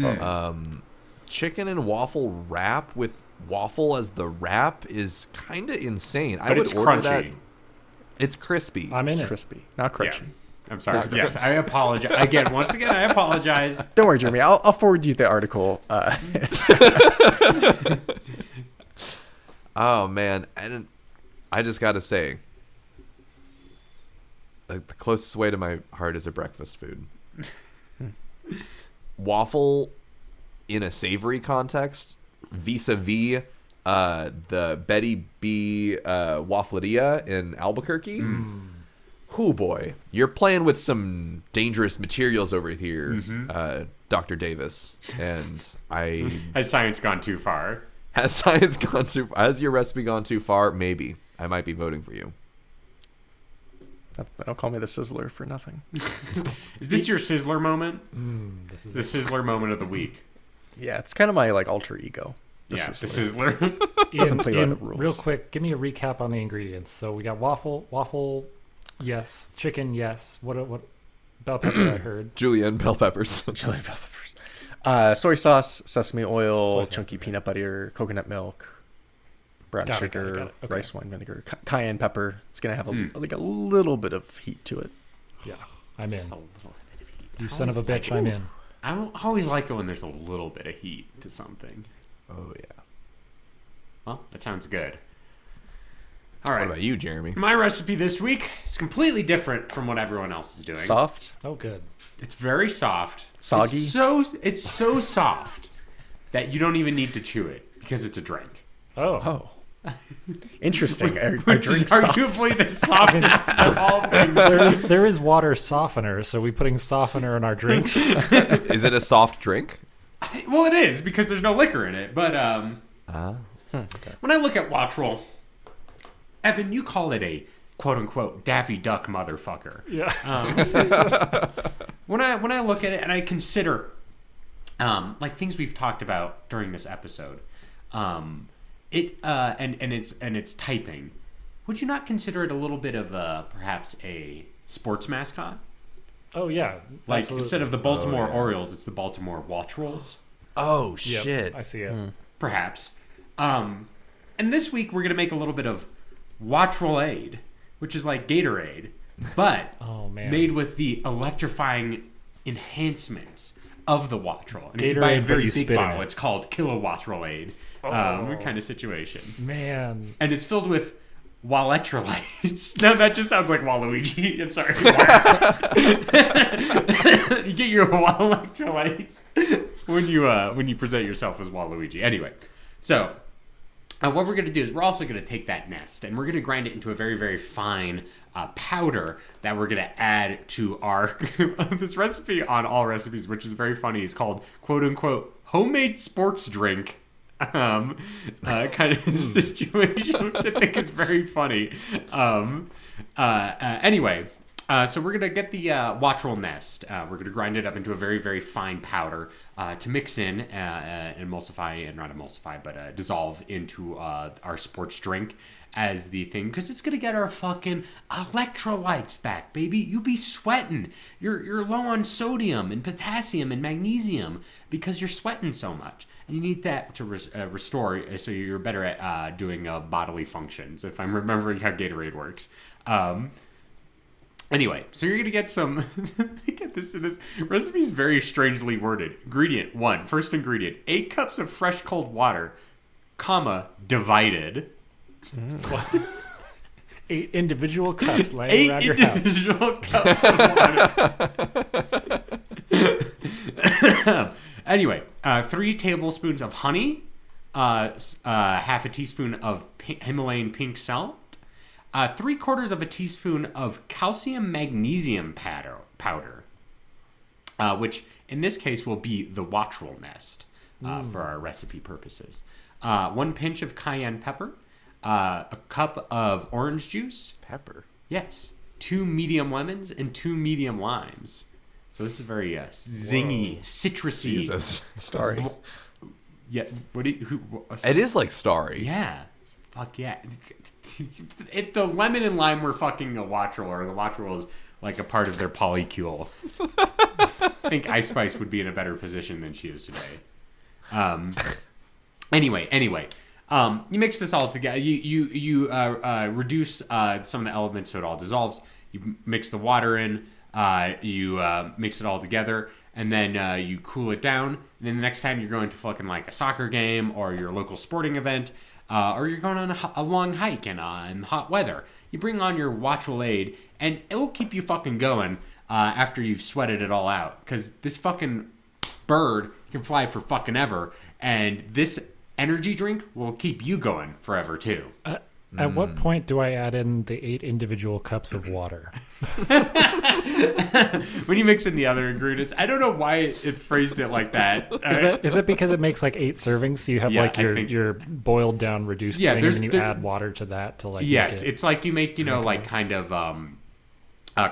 Chicken and waffle wrap with waffle as the wrap is kind of insane. I But would it's order crunchy. that. It's crispy. I'm in It's it. crispy, not crunchy. Yeah. I'm sorry. There's a Yes, difference. I apologize. Again, once again, I apologize. Don't worry, Jeremy. I'll forward you the article. Oh man, and I just gotta say, the closest way to my heart is a breakfast food. Waffle in a savory context, vis-a-vis the Betty B Waffleria in Albuquerque. Oh boy, you're playing with some dangerous materials over here, Dr. Davis. And Has science gone too far? Has science gone too far? Has your recipe gone too far? Maybe. I might be voting for you. Don't call me the Sizzler for nothing. Is this your Sizzler moment? This is The Sizzler moment of the week. Yeah, it's kind of my like alter ego. The Sizzler. Doesn't play by the rules. Real quick, give me a recap on the ingredients. So we got waffle, yes. Chicken, yes. What bell pepper I heard. Julienne bell peppers. Chili bell peppers. Soy sauce, sesame oil, Soy sauce, chunky okay. peanut butter, coconut milk, brown Got it, sugar, got it. Okay. rice wine vinegar, cayenne pepper. It's gonna have a little bit of heat to it. Yeah, I'm in. A little bit of heat. You I son of a always bitch, like- I'm in. I always like it when there's a little bit of heat to something. Oh, yeah. Well, that sounds good. All What right. about you, Jeremy? My recipe this week is completely different from what everyone else is doing. Soft, Oh, good. It's very soft. Soggy? It's so soft that you don't even need to chew it because it's a drink. Oh. interesting. I Which is drink soft. arguably the softest of all things. There is water softener, so we putting softener in our drinks. Is it a soft drink? Well, it is because there's no liquor in it. But when I look at Wattrel, Evan, you call it a quote-unquote Daffy Duck motherfucker. Yeah. When I look at it and I consider like things we've talked about during this episode, it and its typing, would you not consider it a little bit of perhaps a sports mascot? Oh yeah. Like Absolutely. instead of the Baltimore yeah. Orioles, it's the Baltimore Wattrels, Oh, Yep, shit. I see it. perhaps. And this week we're gonna make a little bit of Wattrelade, which is like Gatorade, but Oh man. made with the electrifying enhancements of the Wattrel. And if you buy a Gatorade, but very you big spit in bottle, it. it's called Kilowattrelade. Kind of situation. Man. And it's filled with Walletrolites. No, that just sounds like Waluigi. I'm sorry. You get your Walletrolites when you present yourself as Waluigi. Anyway, so what we're going to do is we're also going to take that nest and we're going to grind it into a very, very fine powder that we're going to add to our this recipe on All Recipes, which is very funny. Is called quote unquote homemade sports drink. Kind of situation, which I think is very funny. Anyway, so we're gonna get the Wattrel nest. We're gonna grind it up into a very, very fine powder to mix in, emulsify, and not emulsify, but dissolve into our sports drink as the thing, because it's gonna get our fucking electrolytes back, baby. You be sweating. You're low on sodium and potassium and magnesium because you're sweating so much. And you need that to restore, so you're better at doing bodily functions, if I'm remembering how Gatorade works. Anyway, so you're going to get some... Get this recipe is very strangely worded. Ingredient 1. First ingredient. 8 cups of fresh cold water, comma, divided. 8 individual cups laying around your house. 8 individual cups of water. Anyway, 3 tablespoons of honey, half a teaspoon of Himalayan pink salt, 3/4 of a teaspoon of calcium magnesium powder, which in this case will be the Wattrel nest for our recipe purposes. 1 pinch of cayenne pepper, a cup of orange juice. Pepper. Yes. 2 medium lemons and 2 medium limes. So this is very zingy, citrusy. Jesus. Starry. Yeah. What do you? It is like starry. Yeah. Fuck yeah. If the lemon and lime were fucking a Wattrel, or the Wattrel is like a part of their polycule, I think Ice Spice would be in a better position than she is today. Anyway, you mix this all together. You reduce some of the elements so it all dissolves. You mix the water in. You mix it all together, and then you cool it down. And then the next time you're going to fucking like a soccer game or your local sporting event, or you're going on a long hike in hot weather, You bring on your Wattrel, and it will keep you fucking going after you've sweated it all out. Because this fucking bird can fly for fucking ever, and this energy drink will keep you going forever too. At what point do I add in the 8 individual cups of water? When you mix in the other ingredients, I don't know why it phrased it like that. Is that because it makes like 8 servings? So you have Yeah, like I think- your boiled down reduced Yeah, thing, there's- and then you add water to that to like. Yes, make it, it's like you make, like kind of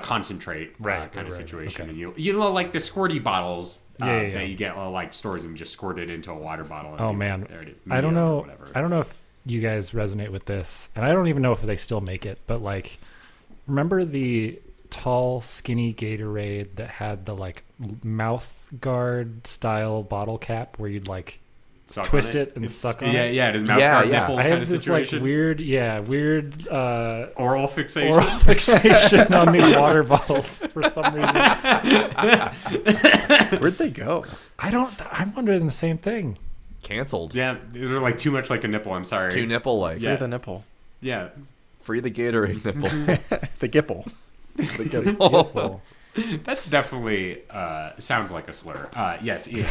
concentrate Right, kind of right, situation. okay. And you know, like the squirty bottles Yeah. that you get like stores and just squirt it into a water bottle. And Oh you- man, there it is, I don't media or know. whatever. I don't know if you guys resonate with this, and I don't even know if they still make it. But like, remember the tall, skinny Gatorade that had the like mouth guard style bottle cap where you'd like Suck on twist it and It's- suck on yeah, it? Yeah, it is mouth Yeah, guard yeah. nipple I kind have of this situation. like weird oral fixation. oral fixation on these water bottles for some reason. Where'd they go? I'm wondering the same thing. Canceled. Yeah, they're like too much like a nipple. I'm sorry. Two nipple like. Yeah. Free the nipple. Yeah, Free the Gatorade nipple. The Gipple. The nipple. Well, that's definitely sounds like a slur. Yes, Ian.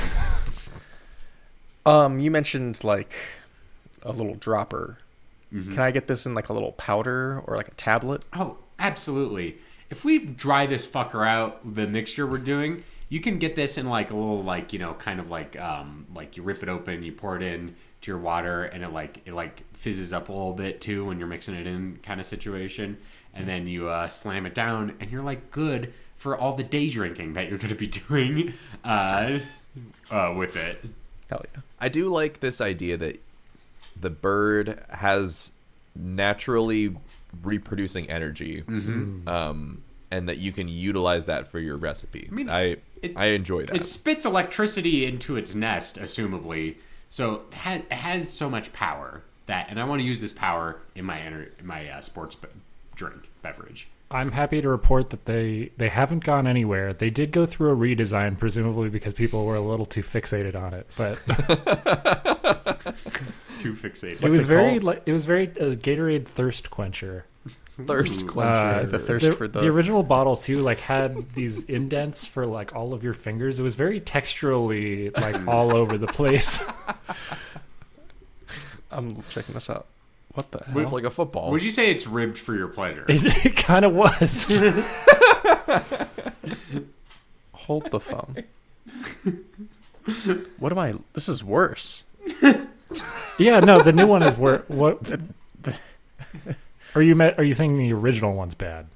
You mentioned like a little dropper. Can I get this in like a little powder or like a tablet? Oh, absolutely. If we dry this fucker out, the mixture we're doing, you can get this in like a little like, kind of like you rip it open, you pour it in to your water, and it fizzes up a little bit too when you're mixing it in kind of situation. And then you slam it down, and you're like good for all the day drinking that you're going to be doing with it. Hell yeah. I do like this idea that the bird has naturally reproducing energy, and that you can utilize that for your recipe. I mean, I enjoy that. It spits electricity into its nest, assumably. So it has so much power and I want to use this power in my sports drink beverage. I'm happy to report that they haven't gone anywhere. They did go through a redesign, presumably because people were a little too fixated on it. But Too fixated. it was very Gatorade thirst quencher. Thirst quencher. The thirst for The original bottle too, like had these indents for like all of your fingers. It was very texturally like all over the place. I'm checking this out. What the It's hell? like a football. Would you say it's ribbed for your pleasure? It kind of was. Hold the phone. What am I? This is worse. Yeah, no, the new one is what? Are you saying the original one's bad?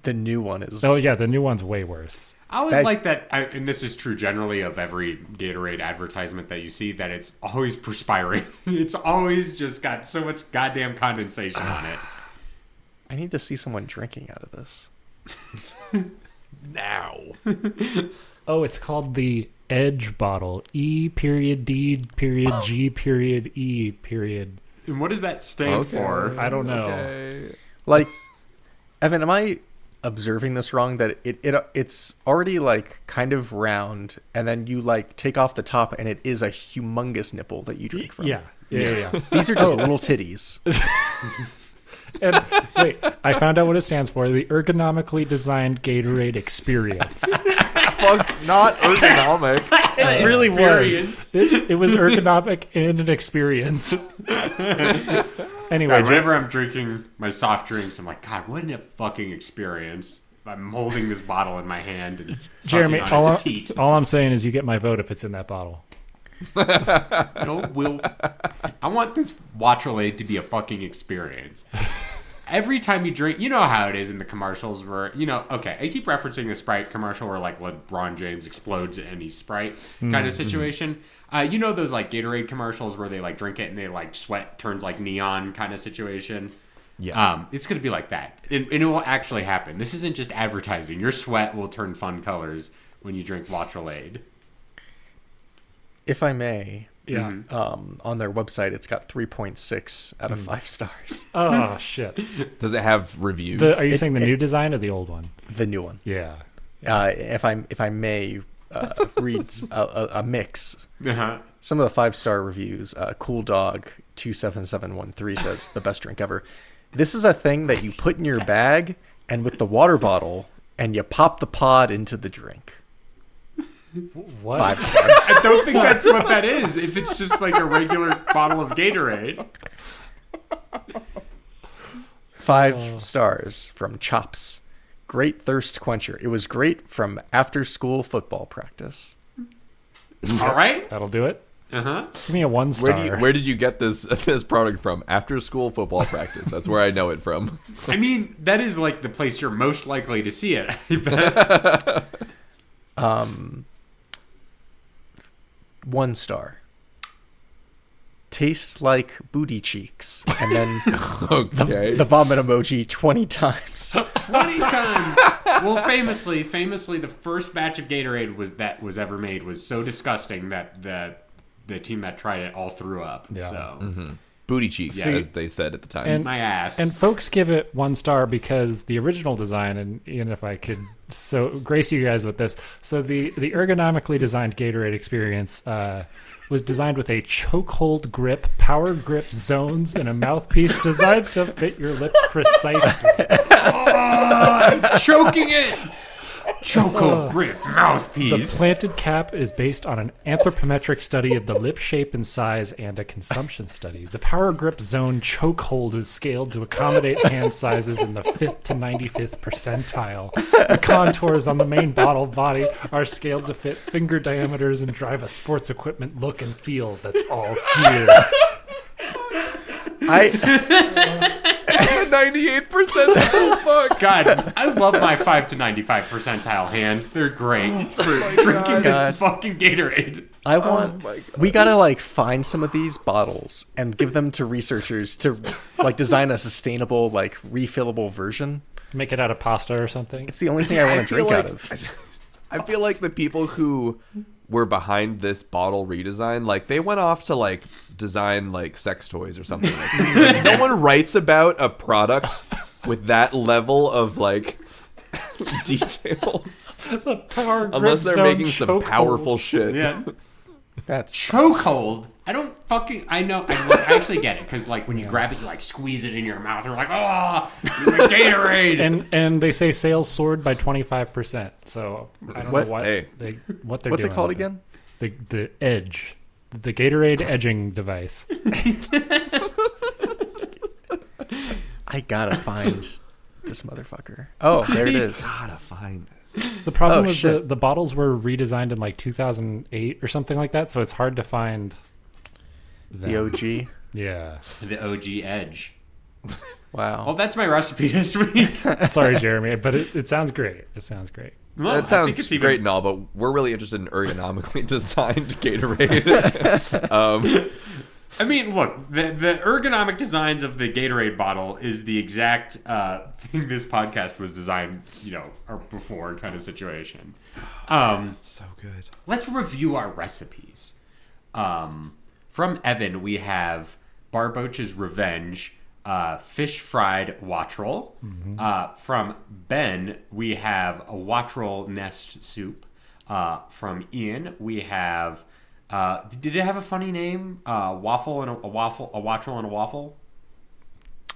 The new one is. Oh yeah, the new one's way worse. I always That- like that, and this is true generally of every Gatorade advertisement that you see, that it's always perspiring. It's always just got so much goddamn condensation on it. I need to see someone drinking out of this. now? Oh, it's called the Edge bottle. E.D.G.E. And what does that stand for? I don't know. Okay. Like, Evan, am I observing this wrong? That it's already like kind of round, and then you like take off the top, and it is a humongous nipple that you drink from. Yeah. These are just little titties. And wait, I found out what it stands for. The ergonomically designed Gatorade experience. Fuck, not ergonomic. It really Experience. was. It was ergonomic and an experience. Anyway, God, whenever I'm drinking my soft drinks, I'm like, God, what a fucking experience. I'm holding this bottle in my hand and Jeremy, sucking on its teat. all I'm saying is you get my vote if it's in that bottle. I want this Wattrel to be a fucking experience. Every time you drink, you know how it is in the commercials where, okay, I keep referencing the Sprite commercial where like LeBron James explodes any Sprite kind of situation. You know those like Gatorade commercials where they like drink it and they like sweat turns like neon kind of situation. Yeah. It's going to be like that. And it will actually happen. This isn't just advertising. Your sweat will turn fun colors when you drink Wattrel. If I may, Yeah. on their website, it's got 3.6 out of 5 stars. Oh shit. Does it have reviews? Are you saying the new design or the old one? The new one. Yeah. If I may read a mix. Uh-huh. Some of the 5-star reviews. Cool Dog 27713 says the best drink ever. This is a thing that you put in your bag and with the water bottle, and you pop the pod into the drink. What? 5 stars. I don't think that's what that is. If it's just like a regular bottle of Gatorade. 5 stars from Chops. Great thirst quencher. It was great from after school football practice. All right. That'll do it. Uh-huh. Give me a 1 star. Where did you get this product from? After school football practice. That's where I know it from. I mean, that is like the place you're most likely to see it. I bet. 1 star. Tastes like booty cheeks. And then Okay. the vomit emoji 20 times. 20 times. Well, famously, the first batch of Gatorade that was ever made was so disgusting that the team that tried it all threw up. Yeah. So Booty cheeks, See, as they said at the time. and- my ass. And folks give it 1 star because the original design, and even if I could so grace you guys with this, so the ergonomically designed Gatorade experience was designed with a chokehold grip, power grip zones, and a mouthpiece designed to fit your lips precisely. I'm choking it. Choco grip The mouthpiece. planted cap is based on an anthropometric study of the lip shape and size and a consumption study. The power grip zone chokehold is scaled to accommodate hand sizes in the 5th to 95th percentile. The contours on the main bottle body are scaled to fit finger diameters and drive a sports equipment look and feel that's all gear. 98%. Fuck. God, I love my 5 to 95 percentile hands. They're great for drinking God. this fucking Gatorade. I want. my God. We gotta like find some of these bottles and give them to researchers to like design a sustainable like refillable version. Make it out of pasta or something. It's the only thing I want to feel drink out like- of. I feel like the people who were behind this bottle redesign, like they went off to like design like sex toys or something. Like, no one writes about a product with that level of like detail The power grip unless they're zone making some chokehold. powerful shit. Yeah. That's Chokehold. I don't fucking. I know. I actually get it because like when you grab it, you like squeeze it in your mouth. You're like, oh, Gatorade. And they say sales soared by 25%. So I don't know what Hey. they're what's doing. it called with again? The Edge, the Gatorade edging device. I gotta find this motherfucker. Oh, there it is. Gotta find this. The problem Oh, is shit. the bottles were redesigned in like 2008 or something like that, so it's hard to find them. The OG. Yeah. The OG Edge. Wow. Well, that's my recipe this week. Sorry, Jeremy, but it sounds great. It sounds great. Well, That I sounds think it's even- great and all, but we're really interested in ergonomically designed Gatorade. I mean, look, the ergonomic designs of the Gatorade bottle is the exact thing this podcast was designed, or before kind of situation. So good. Let's review our recipes. From Evan, we have Barboach's Revenge, fish fried Wattrel. From Ben, we have a Wattrel nest soup. From Ian, we have. Did it have a funny name? Waffle and a waffle, a Wattrel and a waffle.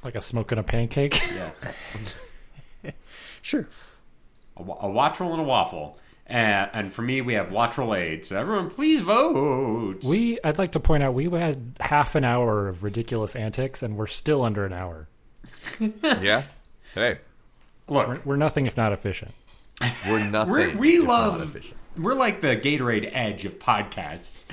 Like a smoke and a pancake. Yeah, Sure. a Wattrel and a waffle. And for me, we have Wattrelade. So everyone, please vote. I'd like to point out we had half an hour of ridiculous antics, and we're still under an hour. Yeah. Hey, Look, We're nothing if not efficient. we're nothing. we if not love. efficient. We're like the Gatorade Edge of podcasts.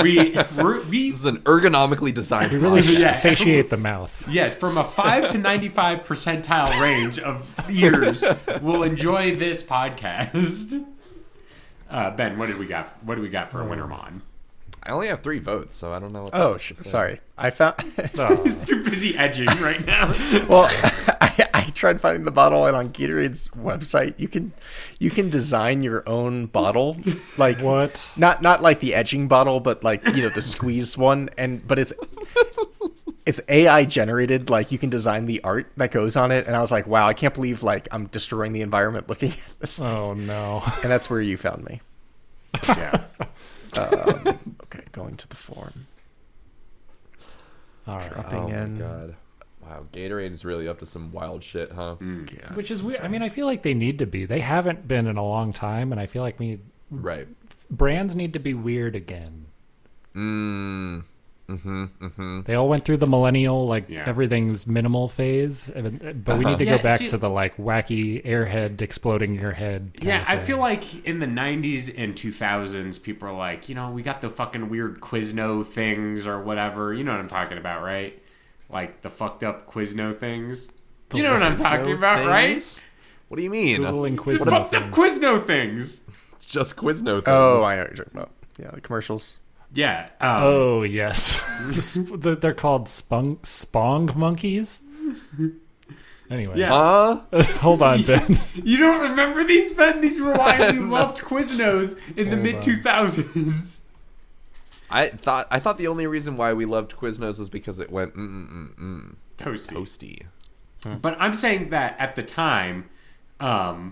We This is an ergonomically designed. We really podcast. Yeah. satiate the mouth. yes, from a 5 to 95 percentile range of ears will enjoy this podcast. Ben, what do we got? What do we got for a winner mon? I only have 3 votes, so I don't know. What Oh, to say. sorry. I found. He's too busy edging right now. Well, I tried finding the bottle, and on Gatorade's website, you can design your own bottle, like What? not like the edging bottle, but like the squeeze one, but it's AI generated. Like you can design the art that goes on it, and I was like, wow, I can't believe like I'm destroying the environment looking at this, Oh no. and that's where you found me. Yeah. Okay, going to the form, All right. dropping Oh my in. god. Wow, Gatorade is really up to some wild shit, huh? Yeah, Which is it's weird. I insane. mean, I feel like they need to be. They haven't been in a long time, and I feel like Right. brands need to be weird again. They all went through the millennial, like, Yeah. everything's minimal phase, but we need to Yeah, go back see- to the, like, wacky airhead exploding your head. kind Yeah, of I thing. feel like in the 90s and 2000s, people are like, we got the fucking weird Quizno things or whatever. You know what I'm talking about, right? Like the fucked up Quizno things. You know what I'm talking about, right? What do you mean? Googling The Quizno fucked up thing. Quizno things. It's just Quizno things. Oh, I know what you're talking about. Yeah, the commercials. Yeah. Oh, yes. They're called spong monkeys. Anyway. Yeah. Hold on, Ben. You don't remember these, Ben? These were why we loved Quiznos in the Hold mid on. 2000s. I thought the only reason why we loved Quiznos was because it went Toasty. toasty. But I'm saying that at the time, Oh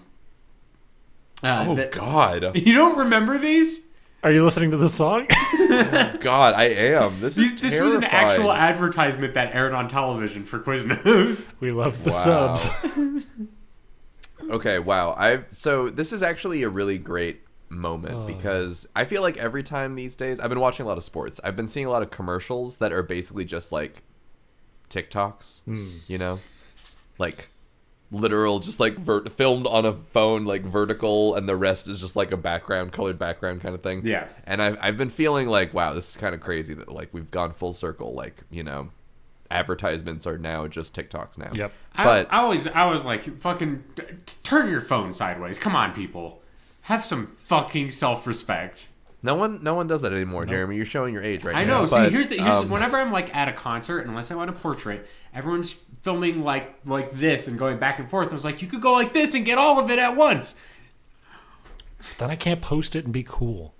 that- God, you don't remember these? Are you listening to the song? God, I am. This is This was an terrifying. actual advertisement that aired on television for Quiznos. We love the Wow. subs. Okay, wow. So this is actually a really great moment because I feel like every time these days I've been watching a lot of sports. I've been seeing a lot of commercials that are basically just like TikToks, you know? Like literal just like filmed on a phone like vertical and the rest is just like a colored background kind of thing. Yeah. And I've been feeling like, wow, this is kind of crazy that like we've gone full circle, like, advertisements are now just TikToks now. Yep. But I was like, fucking turn your phone sideways. Come on, people. Have some fucking self-respect. no one does that anymore, Jeremy. You're showing your age right I now. know. See, but, here's whenever I'm like at a concert, unless I want a portrait, everyone's filming like this and going back and forth. I was like, you could go like this and get all of it at once. Then I can't post it and be cool.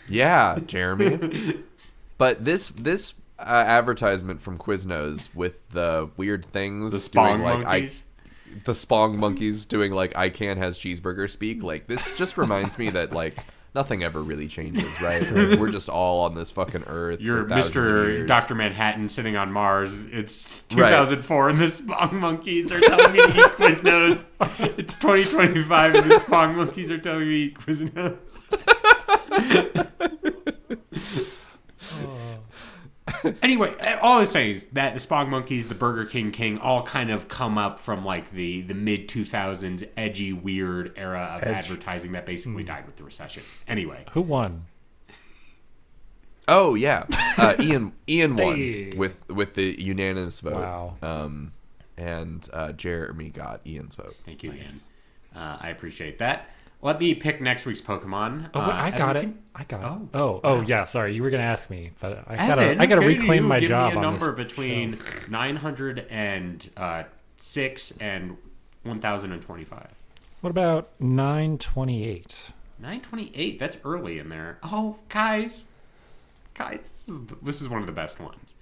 Yeah, Jeremy. But this advertisement from Quiznos with the weird things, The Spong doing, like, monkeys. the Spong monkeys doing like I can has cheeseburger speak. Like this just reminds me that like nothing ever really changes, right? Like, we're just all on this fucking earth. You're for thousands of Mr. years. Dr. Manhattan sitting on Mars. It's Right. 2004 and the Spong monkeys are telling me to eat Quiznos. It's 2025 and the Spong monkeys are telling me to eat Quiznos. Anyway, all I was saying is that the Spong monkeys, the Burger King, all kind of come up from like the mid 2000s edgy, weird era of advertising that basically died with the recession. Anyway, Who won? Oh yeah, Ian won Hey. with the unanimous vote. Wow. And Jeremy got Ian's vote. thank you, Ian. I appreciate that. Let me pick next week's Pokemon. Oh, wait, I got it. Evan, I got Oh. it. Oh, yeah. Sorry, you were gonna ask me, but I Evan, gotta can reclaim you my give job me a on number this between show. 906 and 1025. What about 928? 928. That's early in there. Oh, guys, this is one of the best ones.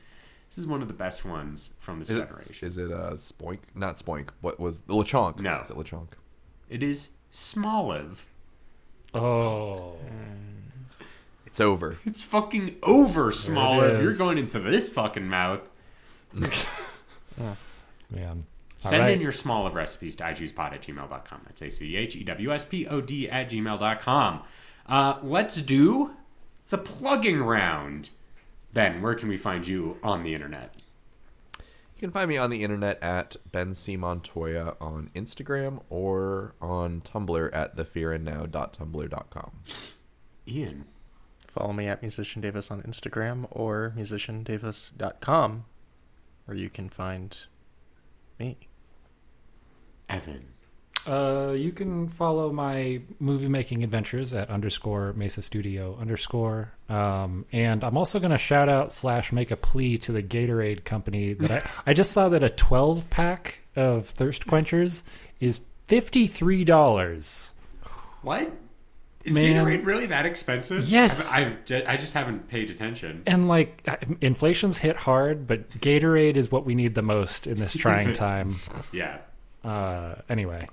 This is one of the best ones from this generation. Is it Spoink? Not Spoink. What was Lechonk? No. Is it Lechonk? It is Smoliv. Oh, It's over. It's fucking over, Smoliv. is. You're going into this fucking mouth. man. All Send right. in your Smoliv recipes to ichoosepod@gmail.com. That's ACHEWSPOD@gmail.com. Let's do the plugging round. Ben, where can we find you on the internet? You can find me on the internet at Ben C. Montoya on Instagram or on Tumblr at thefearandnow.tumblr.com. Ian. Follow me at Musician Davis on Instagram or musiciandavis.com, where you can find me. Evan. You can follow my movie making adventures at _Mesa Studio _ and I'm also going to shout out / make a plea to the Gatorade company that I just saw that a 12 pack of thirst quenchers is $53. What? Is Man. Gatorade really that expensive? Yes. I just haven't paid attention. And like inflation's hit hard, but Gatorade is what we need the most in this trying time. Yeah. Anyway,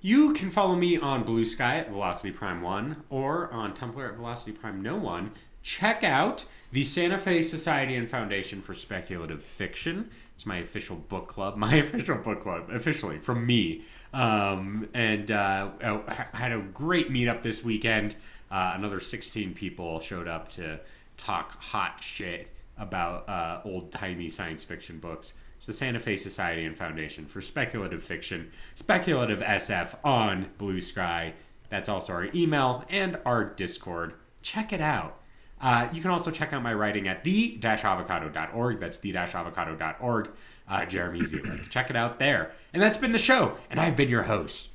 You can follow me on Blue Sky at Velocity Prime 1 or on Tumblr at Velocity Prime No 1. Check out the Santa Fe Society and Foundation for Speculative Fiction. It's my official book club. Officially, from me. And had a great meetup this weekend. Another 16 people showed up to talk hot shit about old-timey science fiction books. It's the Santa Fe Society and Foundation for Speculative Fiction, Speculative SF on Blue Sky. That's also our email and our Discord. Check it out. You can also check out my writing at the-avocado.org. That's the-avocado.org. Jeremy Zeeland. Check it out there. And that's been the show. And I've been your host.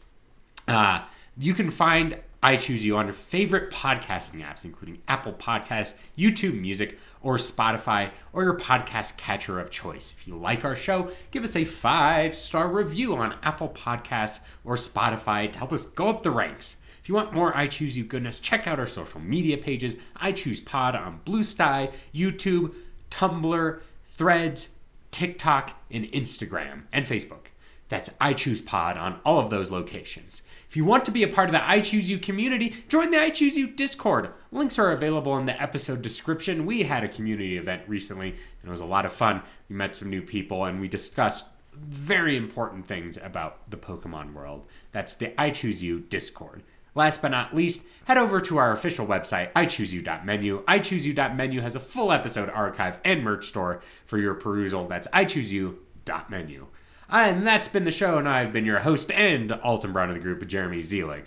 You can find I Choose You on your favorite podcasting apps, including Apple Podcasts, YouTube Music, or Spotify, or your podcast catcher of choice. If you like our show, give us a 5-star review on Apple Podcasts or Spotify to help us go up the ranks. If you want more I Choose You goodness, check out our social media pages. I Choose Pod on Blue Sky, YouTube, Tumblr, Threads, TikTok, and Instagram, and Facebook. That's I Choose Pod on all of those locations. If you want to be a part of the I Choose You community, join the I Choose You Discord. Links are available in the episode description. We had a community event recently, and it was a lot of fun. We met some new people, and we discussed very important things about the Pokemon world. That's the I Choose You Discord. Last but not least, head over to our official website, ichooseyou.menu. ichooseyou.menu has a full episode archive and merch store for your perusal. That's ichooseyou.menu. And that's been the show, and I've been your host and Alton Brown of the group, Jeremy Zeelig.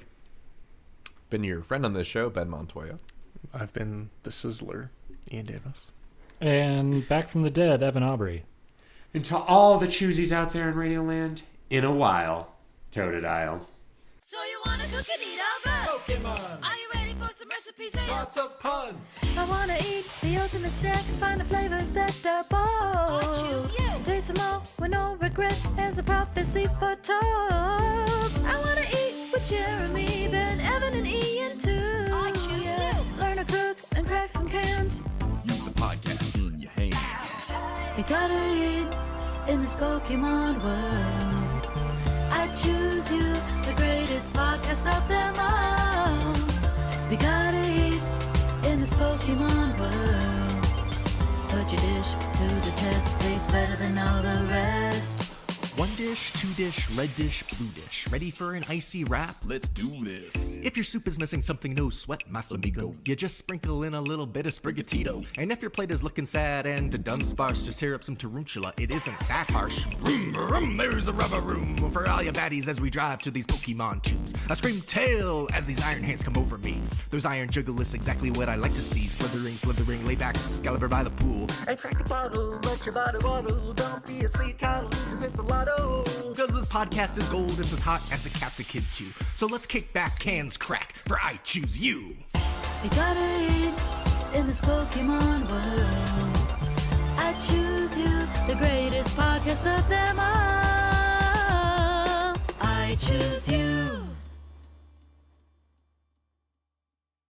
Been your friend on this show, Ben Montoya. I've been the Sizzler, Ian Davis. And back from the dead, Evan Aubrey. And to all the choosies out there in Radioland, in a while, Totodile. So you wanna cook and eat all good? Pokemon, Are you ready for some recipes? lots of puns. I wanna eat the ultimate snack, find the flavors that are bold. I choose you. Taste them all with no regret, as a prophecy foretold. I wanna eat with Jeremy, Ben, Evan, and Ian too. I choose you. Learn to cook and crack some cans. Use the podcast in your hands. We gotta eat in this Pokemon world. I choose you, the greatest podcast of them all. We gotta eat in this Pokemon world. Put your dish to the test, tastes better than all the rest. One dish, two dish, red dish, blue dish. Ready for an icy wrap? Let's do this. If your soup is missing something, no sweat, my flamingo. You just sprinkle in a little bit of sprigatito. And if your plate is looking sad and done sparse, just tear up some tarantula. It isn't that harsh. Vroom, vroom, there's a rubber room for all your baddies as we drive to these Pokemon tubes. I scream tail as these iron hands come over me. Those iron juggalists, exactly what I like to see. Slithering, lay back, Excalibur by the pool. And crack the bottle, let your body waddle. Don't be a sleep title, just hit the lotto. Cause this podcast is gold, it's as hot as a capsicum too. So let's kick back, cans crack, for I Choose You. We gotta eat in this Pokemon world. I choose you, the greatest podcast of them all. I choose you.